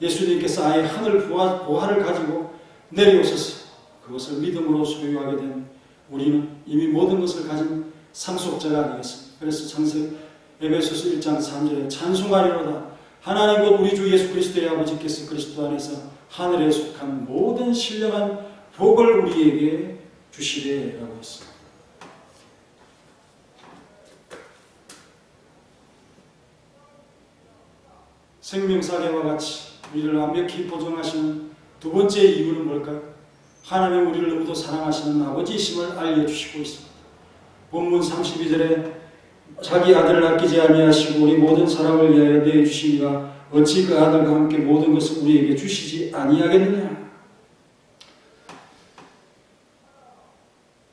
예수님께서 아예 하늘 보화를 가지고 내려오셔서 그것을 믿음으로 소유하게 된 우리는 이미 모든 것을 가진 상속자가 아니겠습니까? 그래서 에베소서 1장 3절에 찬송하리로다 하나님 곧 우리 주 예수 그리스도의 아버지께서 그리스도 안에서 하늘에 속한 모든 신령한 복을 우리에게 주시래라고 했습니다. 생명사계와 같이 우리를 완벽히 보존하시는 두 번째 이유는 뭘까요? 하나님 우리를 너무도 사랑하시는 아버지이심을 알려주시고 있습니다. 본문 32절에 자기 아들을 아끼지 아니하시고 우리 모든 사람을 위하여 내주시니가 어찌 그 아들과 함께 모든 것을 우리에게 주시지 아니하겠느냐.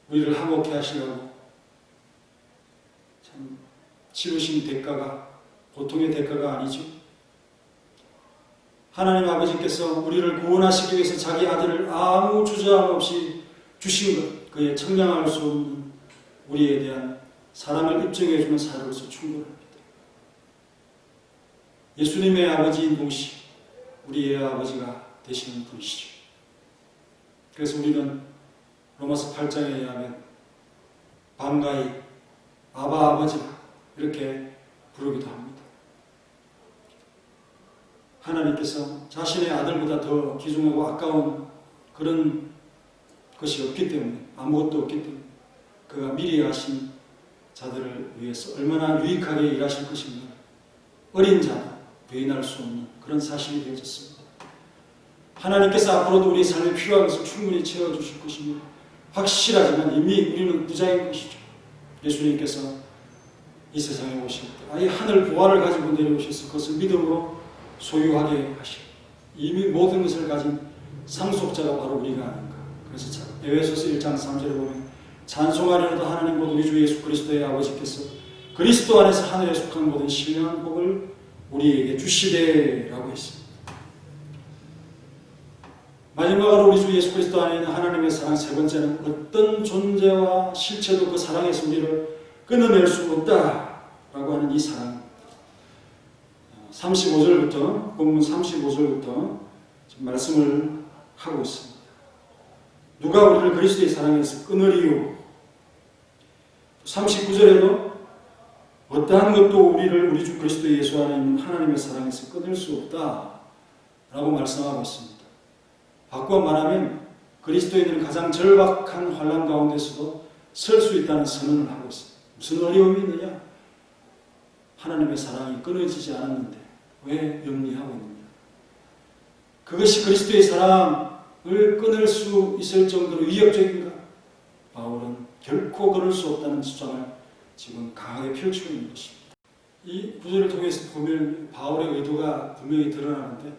우리를 항복해 하시려고 참 치르신 대가가 보통의 대가가 아니죠. 하나님 아버지께서 우리를 구원하시기 위해서 자기 아들을 아무 주저함 없이 주신 것, 그의 청량할 수 없는 우리에 대한 사랑을 입증해주는 사례로서 충분합니다. 예수님의 아버지인 동시 우리의 아버지가 되시는 분이시죠. 그래서 우리는 로마서 8장에 의하면 반가이 아바 아버지라 이렇게 부르기도 합니다. 하나님께서 자신의 아들보다 더 귀중하고 아까운 그런 것이 없기 때문에 아무것도 없기 때문에 그가 미리 하신 자들을 위해서 얼마나 유익하게 일하실 것인가 어린 자도 부인할 수 없는 그런 사실이 되어졌습니다. 하나님께서 앞으로도 우리 삶에 필요한 것을 충분히 채워주실 것입니다. 확실하지만 이미 우리는 부자인 것이죠. 예수님께서 이 세상에 오실 때 아예 하늘 보화를 가지고 내려오셔서 그것을 믿음으로 소유하게 하시고 이미 모든 것을 가진 상속자가 바로 우리가 아닌가. 그래서 에베소서 1장 3절에 보면 찬송하리로다 하나님 곧 우리 주 예수 그리스도의 아버지께서 그리스도 안에서 하늘에 속한 모든 신령한 복을 우리에게 주시되라고 했습니다. 마지막으로 우리 주 예수 그리스도 안에 있는 하나님의 사랑 세 번째는 어떤 존재와 실체도 그 사랑에서 우리를 끊어낼 수 없다라고 하는 이 사랑. 35절부터 본문 35절부터 말씀을 하고 있습니다. 누가 우리를 그리스도의 사랑에서 끊으리요. 39절에도 어떠한 것도 우리를 우리 주 그리스도 예수 안에 있는 하나님의 사랑에서 끊을 수 없다라고 말씀하고 있습니다. 바꿔 말하면 그리스도인들은 가장 절박한 환난 가운데서도 설 수 있다는 선언을 하고 있습니다. 무슨 어려움이 있느냐? 하나님의 사랑이 끊어지지 않았는데 왜 염려하고 있느냐? 그것이 그리스도의 사랑을 끊을 수 있을 정도로 위협적인가? 바울은 결코 그럴 수 없다는 주장을 지금 강하게 펼치고 있는 것입니다. 이 구절을 통해서 보면 바울의 의도가 분명히 드러나는데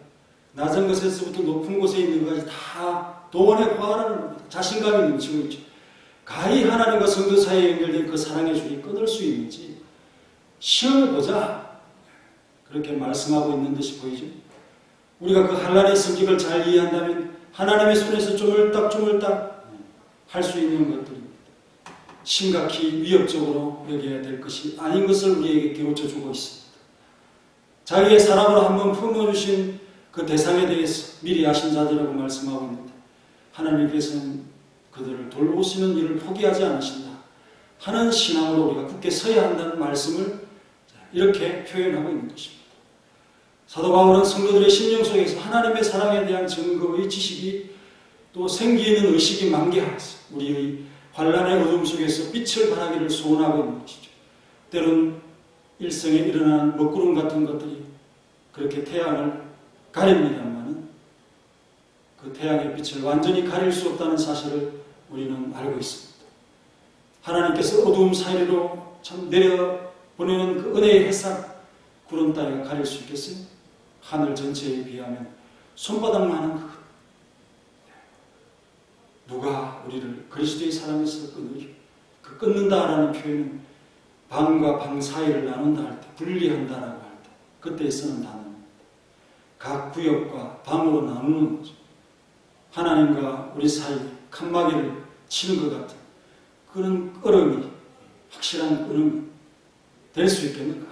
낮은 곳에서부터 높은 곳에 있는 것까지 다 동원해 보아라는 겁니다. 자신감이 넘치고 있죠. 가히 하나님과 성도 사이에 연결된 그 사랑의 줄이 끊을 수 있는지 시험해보자. 그렇게 말씀하고 있는 듯이 보이죠. 우리가 그 한란의 성격을 잘 이해한다면 하나님의 손에서 쪼물딱쪼물딱 할 수 있는 것들입니다. 심각히 위협적으로 여겨야 될 것이 아닌 것을 우리에게 깨우쳐 주고 있습니다. 자기의 사랑으로 한번 품어주신 그 대상에 대해서 미리 아신 자들이라고 말씀하고 있는데 하나님께서는 그들을 돌보시는 일을 포기하지 않으신다 하는 신앙으로 우리가 굳게 서야 한다는 말씀을 이렇게 표현하고 있는 것입니다. 사도 바울은 성도들의 심령 속에서 하나님의 사랑에 대한 증거의 지식이 또 생기는 의식이 만개하여서 우리의 환란의 어둠 속에서 빛을 발하기를 소원하고 있는 것이죠. 때론 일생에 일어나는 먹구름 같은 것들이 그렇게 태양을 가립니다만 그 태양의 빛을 완전히 가릴 수 없다는 사실을 우리는 알고 있습니다. 하나님께서 어두움 사이로 참 내려보내는 그 은혜의 햇살 구름따위가 가릴 수 있겠어요? 하늘 전체에 비하면 손바닥만한 그 누가 우리를 그리스도의 사랑에서 끊으리? 그 끊는다라는 표현은 방과 방 사이를 나눈다 할 때, 분리한다라고 할 때, 그때 쓰는 단어입니다. 각 구역과 방으로 나누는 거죠. 하나님과 우리 사이에 칸막이를 치는 것 같은 그런 끄름이, 확실한 끄름이 될 수 있겠는가?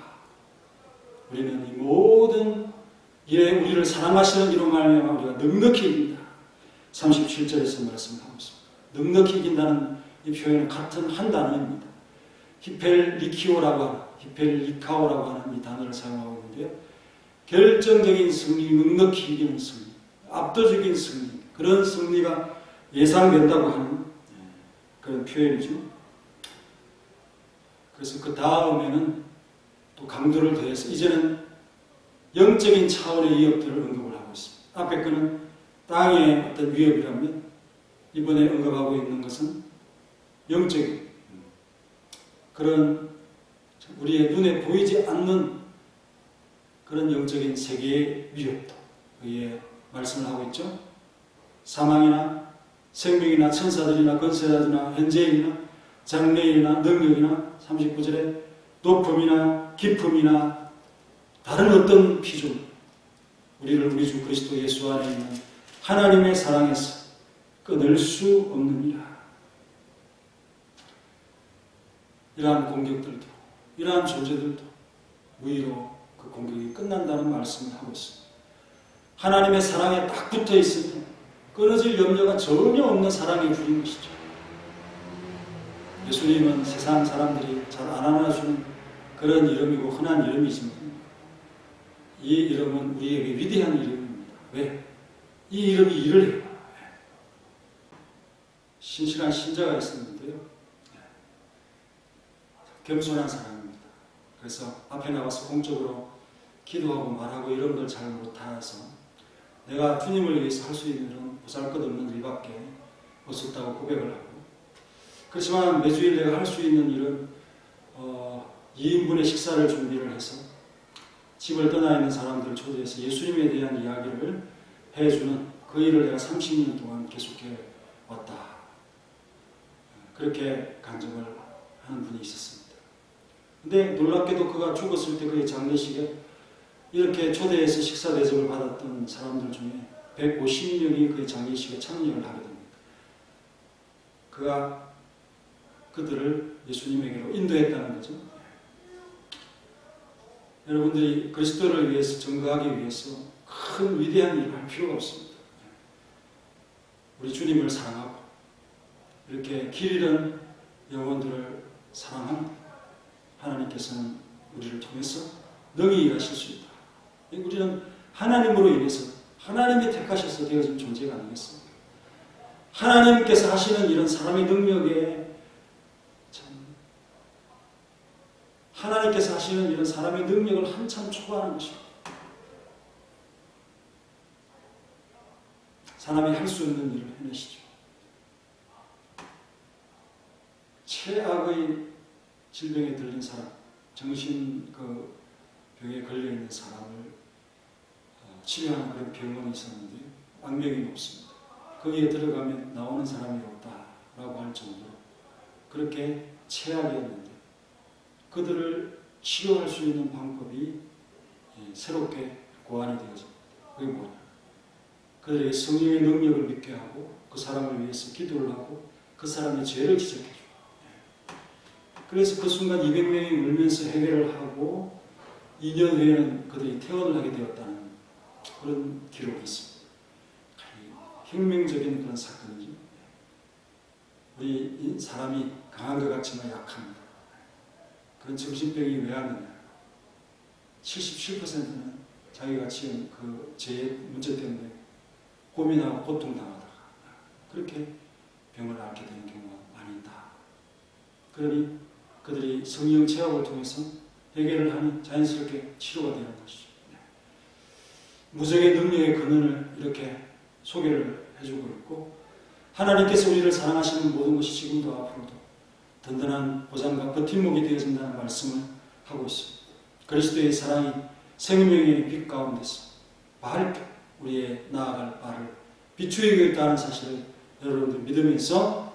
우리는 이 모든 일에 우리를 사랑하시는 이로 말미암아 우리가 넉넉히 이긴다. 37절에서 말씀하고 있습니다. 넉넉히 이긴다는 이 표현은 같은 한 단어입니다. 히펠리키오라고 하는, 히펠리카오라고 하는 이 단어를 사용하고 있는데요. 결정적인 승리, 넉넉히 이기는 승리, 압도적인 승리, 그런 승리가 예상된다고 하는 그런 표현이죠. 그래서 그 다음에는 또 강조를 더해서 이제는 영적인 차원의 위협들을 언급을 하고 있습니다. 앞에 거는 땅의 어떤 위협이라면 이번에 언급하고 있는 것은 영적인 그런 우리의 눈에 보이지 않는 그런 영적인 세계의 위협도 그의 말씀을 하고 있죠. 사망이나 생명이나 천사들이나 권세자들이나 현재인이나 장래인이나 능력이나 39절에 높음이나 깊음이나 다른 어떤 피조 우리를 우리 주 그리스도 예수 안에 있는 하나님의 사랑에서 끊을 수 없느니라. 이러한 공격들도 이러한 존재들도 무의로 그 공격이 끝난다는 말씀을 하고 있습니다. 하나님의 사랑에 딱 붙어 있으면 끊어질 염려가 전혀 없는 사랑의 줄인 것이죠. 예수님은 세상 사람들이 잘 안 알아주는 그런 이름이고 흔한 이름이지만 이 이름은 우리에게 위대한 이름입니다. 왜? 이 이름이 일을 해요. 신실한 신자가 있었는데요. 겸손한 사람입니다. 그래서 앞에 나와서 공적으로 기도하고 말하고 이런 걸 잘 못해서 내가 주님을 위해서 할 수 있는 일은 보잘것없는 일밖에 없었다고 고백을 하고 그렇지만 매주일 내가 할 수 있는 일은 2인분의 식사를 준비를 해서 집을 떠나 있는 사람들을 초대해서 예수님에 대한 이야기를 해주는 그 일을 내가 30년 동안 계속해 왔다. 그렇게 간증을 하는 분이 있었습니다. 근데 놀랍게도 그가 죽었을 때 그의 장례식에 이렇게 초대해서 식사 대접을 받았던 사람들 중에 150명이 그의 장례식에 참여를 하게 됩니다. 그가 그들을 예수님에게로 인도했다는 거죠. 여러분들이 그리스도를 위해서 증거하기 위해서 큰 위대한 일을 할 필요가 없습니다. 우리 주님을 사랑하고 이렇게 길 잃은 영혼들을 사랑합니다. 하나님께서는 우리를 통해서 능히 일하실 수 있다. 우리는 하나님으로 인해서 하나님이 택하셔서 되어진 존재가 아니겠습니까? 하나님께서 하시는 이런 사람의 능력에 참 하나님께서 하시는 이런 사람의 능력을 한참 초과하는 것입니다. 사람이 할 수 없는 일을 해내시죠. 최악의 질병에 들린 사람, 정신 병에 걸려있는 사람을 치료하는 그런 병원이 있었는데 악명이 높습니다. 거기에 들어가면 나오는 사람이 없다라고 할 정도로 그렇게 최악이었는데 그들을 치료할 수 있는 방법이 새롭게 고안이 되어집니다. 그게 뭐냐? 그들에게 성령의 능력을 믿게 하고 그 사람을 위해서 기도를 하고 그 사람의 죄를 지적해 줘. 그래서 그 순간 200명이 울면서 해결을 하고 2년 후에는 그들이 퇴원을 하게 되었다는 그런 기록이 있습니다. 혁명적인 그런 사건이죠. 우리 사람이 강한 것 같지만 약합니다. 그런 정신병이 왜 하느냐. 77%는 자기가 지은 그 죄의 문제 때문에 고민하고 고통당하다가 그렇게 병을 앓게 되는 경우가 많이 있다. 그러니 그들이 성령 체험을 통해서 해결을 하니 자연스럽게 치료가 되는 것이죠. 무적의 능력의 근원을 이렇게 소개를 해주고 있고, 하나님께서 우리를 사랑하시는 모든 것이 지금도 앞으로도 든든한 보장과 버팀목이 되어진다는 말씀을 하고 있습니다. 그리스도의 사랑이 생명의 빛 가운데서 밝게 우리의 나아갈 바를 비추이고 있다는 사실을 여러분들 믿으면서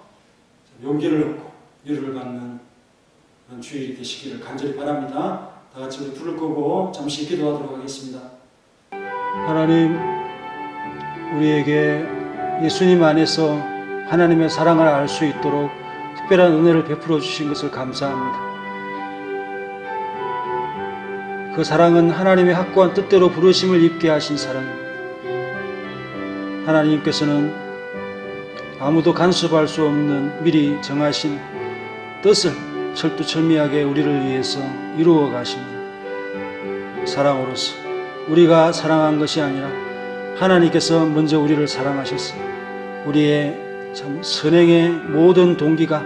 용기를 얻고 위로를 받는 그런 주일이 되시기를 간절히 바랍니다. 다 같이 우리 불을 끄고 잠시 기도하도록 하겠습니다. 하나님, 우리에게 예수님 안에서 하나님의 사랑을 알 수 있도록 특별한 은혜를 베풀어 주신 것을 감사합니다. 그 사랑은 하나님의 확고한 뜻대로 부르심을 입게 하신 사랑입니다. 하나님께서는 아무도 간섭할 수 없는 미리 정하신 뜻을 철두철미하게 우리를 위해서 이루어 가십니다. 사랑으로서 우리가 사랑한 것이 아니라 하나님께서 먼저 우리를 사랑하셨습니다. 우리의 참 선행의 모든 동기가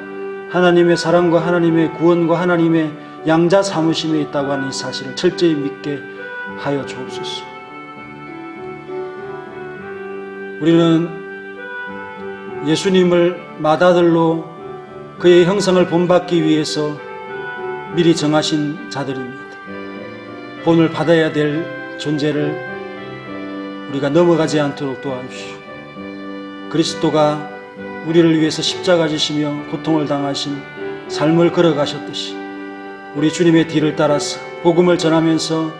하나님의 사랑과 하나님의 구원과 하나님의 양자 사무심에 있다고 하는 이 사실을 철저히 믿게 하여 주옵소서. 우리는 예수님을 맏아들로 그의 형상을 본받기 위해서 미리 정하신 자들입니다. 본을 받아야 될 존재를 우리가 넘어가지 않도록 도와주시오. 그리스도가 우리를 위해서 십자가 지시며 고통을 당하신 삶을 걸어가셨듯이 우리 주님의 뒤를 따라서 복음을 전하면서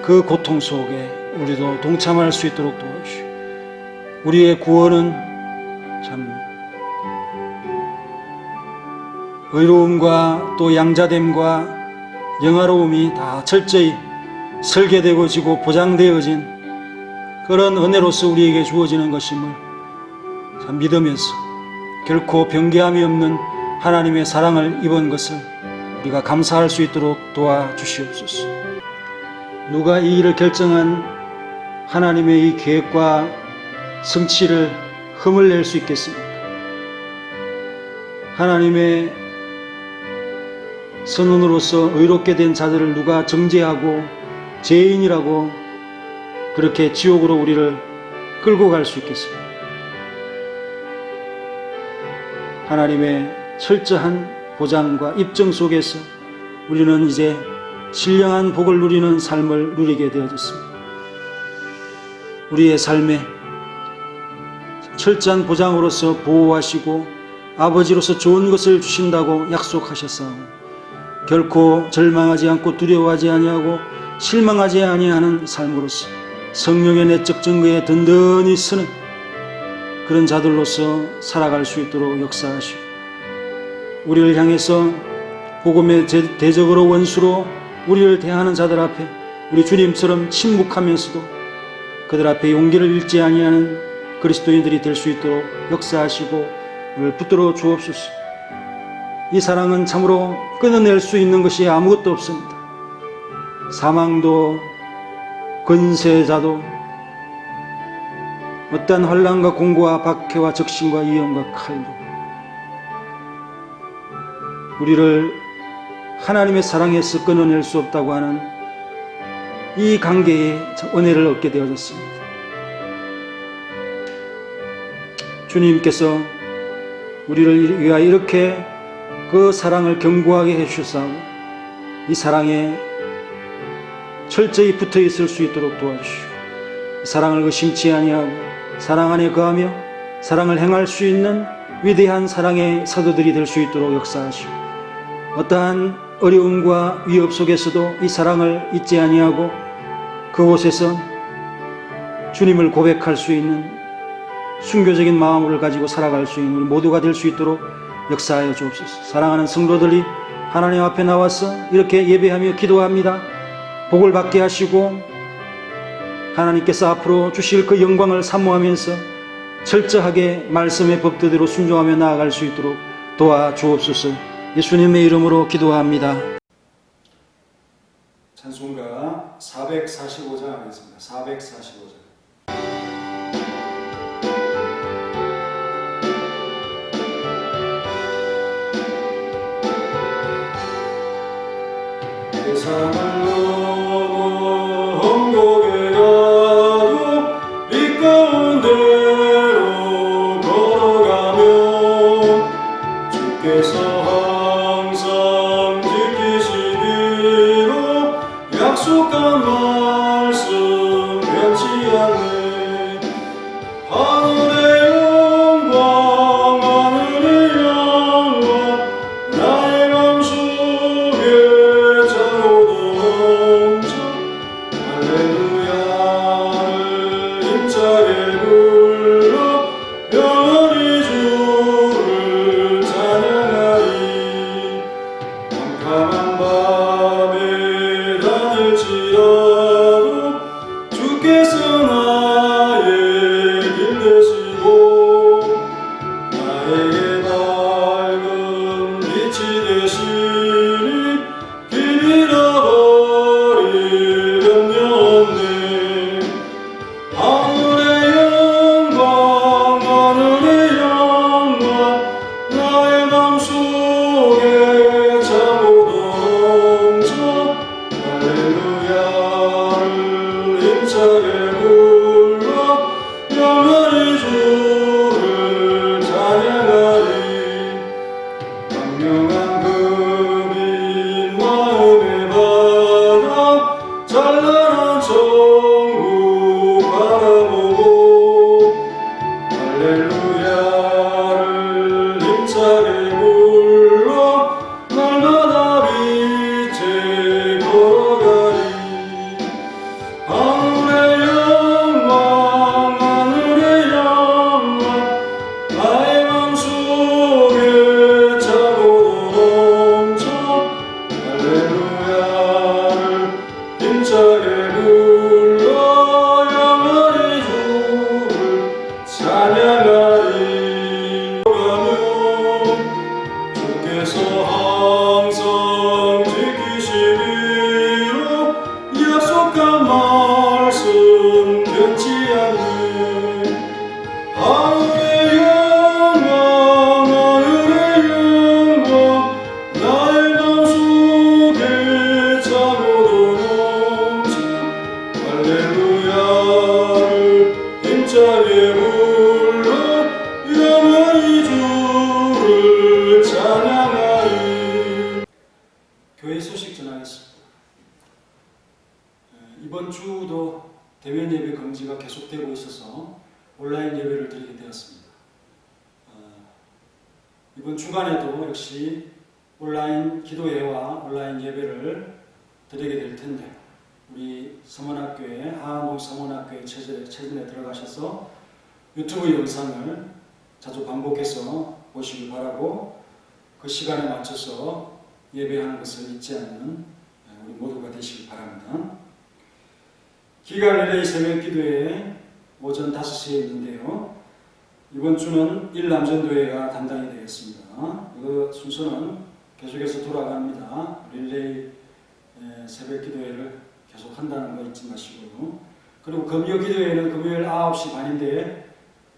그 고통 속에 우리도 동참할 수 있도록 도와주시오. 우리의 구원은 참 의로움과 또 양자됨과 영화로움이 다 철저히 설계되어지고 보장되어진 그런 은혜로서 우리에게 주어지는 것임을 참 믿으면서 결코 변개함이 없는 하나님의 사랑을 입은 것을 우리가 감사할 수 있도록 도와주시옵소서. 누가 이 일을 결정한 하나님의 이 계획과 성취를 흠을 낼 수 있겠습니까? 하나님의 선언으로서 의롭게 된 자들을 누가 정죄하고 죄인이라고 그렇게 지옥으로 우리를 끌고 갈 수 있겠습니까? 하나님의 철저한 보장과 입증 속에서 우리는 이제 신령한 복을 누리는 삶을 누리게 되어졌습니다. 우리의 삶에 철저한 보장으로서 보호하시고 아버지로서 좋은 것을 주신다고 약속하셨사오니 결코 절망하지 않고 두려워하지 아니하고 실망하지 아니하는 삶으로서 성령의 내적 증거에 든든히 서는 그런 자들로서 살아갈 수 있도록 역사하시고 우리를 향해서 복음의 대적으로 원수로 우리를 대하는 자들 앞에 우리 주님처럼 침묵하면서도 그들 앞에 용기를 잃지 아니하는 그리스도인들이 될 수 있도록 역사하시고 우리를 붙들어 주옵소서. 이 사랑은 참으로 끊어낼 수 있는 것이 아무것도 없습니다. 사망도 권세자도 어떠한 환난과 공고와 박해와 적신과 위험과 칼도 우리를 하나님의 사랑에서 끊어낼 수 없다고 하는 이 관계에 은혜를 얻게 되어졌습니다. 주님께서 우리를 위하여 이렇게 그 사랑을 견고하게 해주셨사오고 이 사랑에 철저히 붙어 있을 수 있도록 도와주시고 사랑을 의심치 아니하고 사랑 안에 거하며 사랑을 행할 수 있는 위대한 사랑의 사도들이 될 수 있도록 역사하시고 어떠한 어려움과 위협 속에서도 이 사랑을 잊지 아니하고 그곳에서 주님을 고백할 수 있는 순교적인 마음을 가지고 살아갈 수 있는 우리 모두가 될 수 있도록 역사하여 주옵소서. 사랑하는 성도들이 하나님 앞에 나와서 이렇게 예배하며 기도합니다. 복을 받게 하시고 하나님께서 앞으로 주실 그 영광을 사모하면서 철저하게 말씀의 법대로 순종하며 나아갈 수 있도록 도와주옵소서. 예수님의 이름으로 기도합니다. 찬송가 445장 하겠습니다. 445장. 세상을 넘어 험곡에 가도 빛 가운데로 걸어가며 주께서 항상 지키시기로 약속한 말씀 변치 않네. 하늘의 영광 하늘의 영광 나의 맘속에 할렐루야를 힘차게 불러 영원히 주를 찬양하리. 캄캄한 밤에 다닐지라도 주께서 나의 길 되시고 나에게 밝은 빛이 되시니 길 잃어버린 하늘의 영광 하늘의 영광 나의 맘속에 잠못 넘쳐 할렐루야를 힘차게 불러 영원히 주를 찬양하리. 광명한 금인 마음의 바다 찬란한 천국 바라보고 할렐루야를 힘차게 불러 날마다 빛에 걸어가리. 하늘의 영광 하늘의 영광 나의 맘속에 차고 넘쳐 할렐루야를 힘차게 불러 영원히 주를 찬양하리. 가며 주께서 항상 지키시기로 약속한 말씀 변치 않네. 하늘의 영광 하늘의 영광 나의 맘속에 차고 넘쳐 할렐루야를 힘차게 불러 영원히 주를 찬양하리. 교회 소식 전하겠습니다. 이번 주도 대면 예배 금지가 계속되고 있어서 온라인 예배를 드리게 되었습니다. 이번 주간에도 역시 온라인 기도회와 온라인 예배를 드리게 될 텐데 우리 서문학교에 하암동 서문학교에 최근에 들어가셔서 유튜브 영상을 자주 반복해서 보시길 바라고 그 시간에 맞춰서 예배하는 것을 잊지 않는 우리 모두가 되시길 바랍니다. 기간 릴레이 새벽 기도회 오전 5시에 있는데요. 이번 주는 일남전도회가 담당이 되겠습니다. 그 순서는 계속해서 돌아갑니다. 릴레이 새벽 기도회를 계속 한다는 거 잊지 마시고요. 그리고 금요 기도회는 금요일 9시 반인데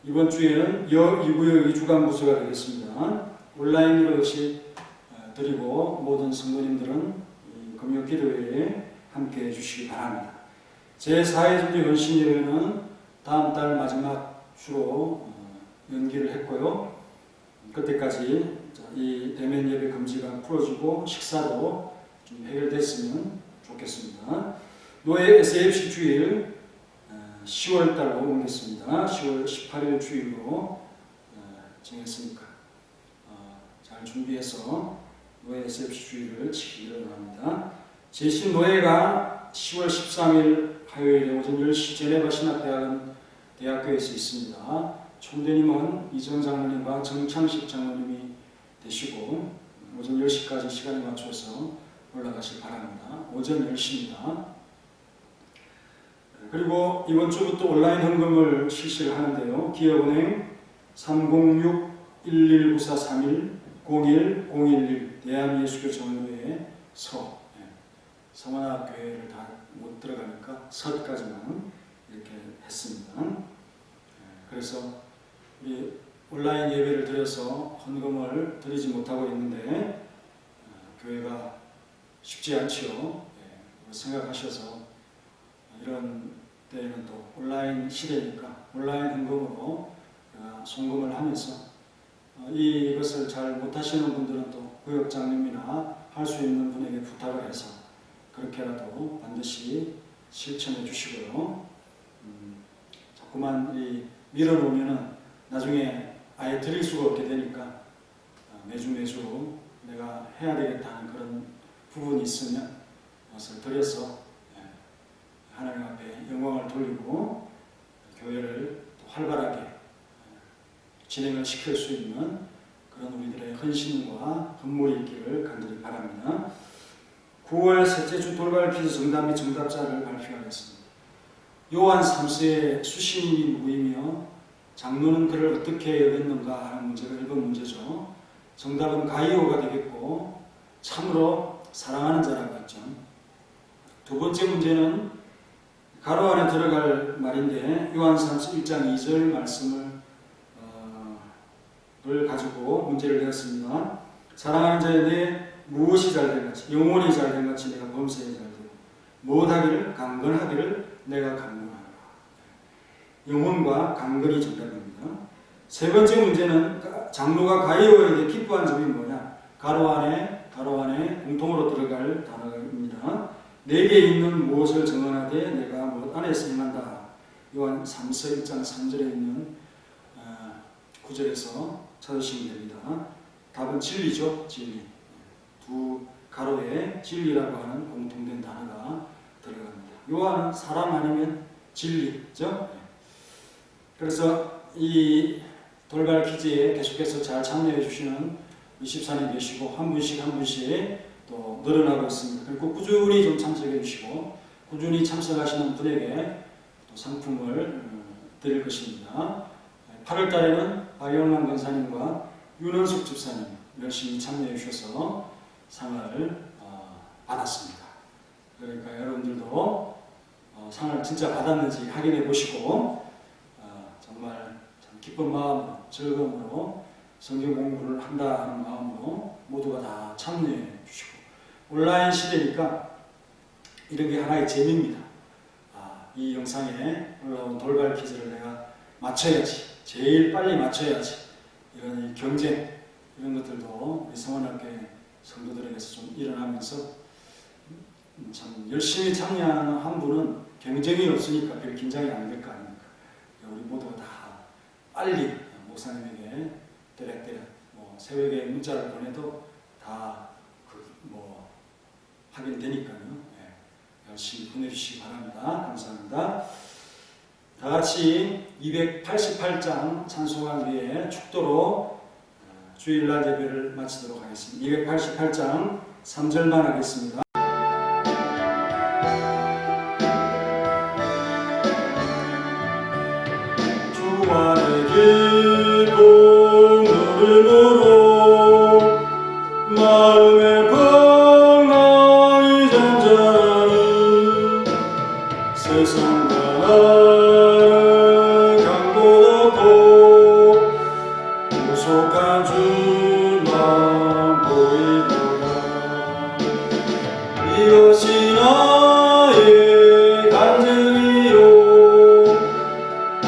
이번 주에는 이구역이 주간 부서가 되겠습니다. 온라인으로 역시 드리고 모든 성도님들은 금요 기도회에 함께 해주시기 바랍니다. 제4회준비 헌신예배는 다음 달 마지막 주로 연기를 했고요. 그때까지 이 대면 예배 금지가 풀어지고 식사도 좀 해결됐으면 좋겠습니다. 노예 SFC 주일 10월달로 옮겼습니다. 10월 18일 주일로 정했으니까 잘 준비해서 노예 SFC 주일을 지키기로 합니다. 제신 노예가 10월 13일 화요일에 오전 10시 제네바 신학대학은 대학교에서 있습니다. 총대님은 이정 장로님과 정창식 장로님이 되시고 오전 10시까지 시간에 맞춰서 올라가실 바랍니다. 오전 10시입니다. 그리고 이번 주부터 온라인 헌금을 실시를 하는데요. 기업은행 306-119431-01-011 대한예수교정로회 성원학교회를 다 못 들어가니까 서까지만 이렇게 했습니다. 그래서 우리 온라인 예배를 드려서 헌금을 드리지 못하고 있는데 교회가 쉽지 않지요. 생각하셔서 이런 때에는 또 온라인 시대니까 온라인 헌금으로 송금을 하면서 이것을 잘 못하시는 분들은 또 구역장님이나 할 수 있는 분에게 부탁을 해서 그렇게라도 반드시 실천해 주시고요. 자꾸만 밀어놓으면은 나중에 아예 드릴 수가 없게 되니까 매주 내가 해야 되겠다는 그런 부분이 있으면 그것을 드려서 하나님 앞에 영광을 돌리고 교회를 활발하게 진행을 시킬 수 있는 그런 우리들의 헌신과 헌물이 있기를 간절히 바랍니다. 9월 셋째 주 돌발 퀴즈 정답 및 정답자를 발표하겠습니다. 요한 3세의 수신인이 누구이며 장로는 그를 어떻게 여겼는가 하는 문제가 1번 문제죠. 정답은 가이오가 되겠고 참으로 사랑하는 자라고 했죠. 두 번째 문제는 가로 안에 들어갈 말인데 요한 3서 1장 2절 말씀을 가지고 문제를 내었습니다. 사랑하는 자에 대해 무엇이 잘된 같이 영혼이 잘된 같이 내가 범사에 잘되고 무엇하기를 강건하기를 내가 강건하노라. 영혼과 강건이 정답입니다. 세 번째 문제는 장로가 가이오에게 기뻐한 점이 뭐냐. 가로 안에 공통으로 들어갈 단어입니다. 내게 있는 무엇을 정언하되 내가 무엇 안에서 행한다. 요한 3서 1장 3절에 있는 구절에서 찾으시면 됩니다. 답은 진리죠. 진리. 두 가로에 진리라고 하는 공통된 단어가 들어갑니다. 요한은 사람 아니면 진리죠. 그래서 이 돌발 퀴즈에 계속해서 잘 참여해 주시는 24년 계시고 한 분씩 또 늘어나고 있습니다. 그리고 꾸준히 좀 참석해 주시고 꾸준히 참석하시는 분에게 또 상품을 드릴 것입니다. 8월 달에는 박영란 권사님과 윤원숙 집사님 열심히 참여해 주셔서 상을 받았습니다. 그러니까 여러분들도 상을 진짜 받았는지 확인해 보시고 정말 참 기쁜 마음, 즐거움으로 성경 공부를 한다는 마음으로 모두가 다 참여해 주시고 온라인 시대니까 이런 게 하나의 재미입니다. 이 영상에 올라온 돌발 퀴즈를 내가 맞춰야지, 제일 빨리 맞춰야지 이런 이 경쟁 이런 것들도 우리 성원학교의 성도들에게서 좀 일어나면서 참 열심히 참여하는 한 분은 경쟁이 없으니까 별 긴장이 안 될 거 아닙니까? 우리 모두가 다 빨리 목사님에게 대략 새벽에 문자를 보내도 다 확인되니까요. 열심히 보내주시기 바랍니다. 감사합니다. 다 같이 288장 찬송한 뒤에 축도로 주일날 예배를 마치도록 하겠습니다. 288장 3절만 하겠습니다. 주 안에 기쁨 누림으로 마음의 평강이 잔잔히 세상과 이것이 나의 간증이요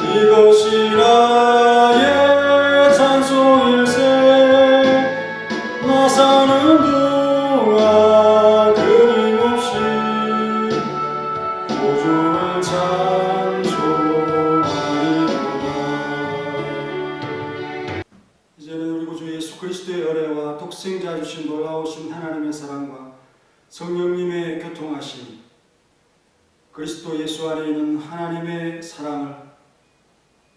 이것이 나의 찬송일세 나 사는 동안 끊임없이 구주를 찬송하리로다. 이제는 우리 구주 예수 그리스도의 은혜와 독생자 주신 놀라우신 하나님의 사랑과 성령님의 교통하심 그리스도 예수 안에 있는 하나님의 사랑을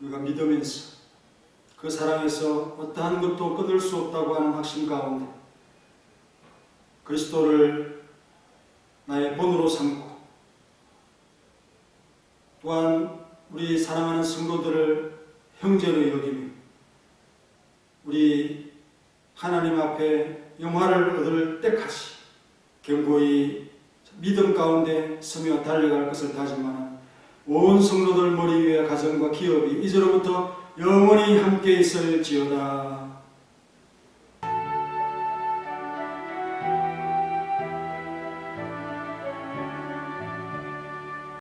우리가 믿으면서 그 사랑에서 어떠한 것도 끊을 수 없다고 하는 확신 가운데 그리스도를 나의 본으로 삼고 또한 우리 사랑하는 성도들을 형제로 여기며 우리 하나님 앞에 영화를 얻을 때까지 견고히 믿음 가운데 서며 달려갈 것을 다짐하는 온 성도들 머리 위에 가정과 기업이 이제로부터 영원히 함께 있을지어다.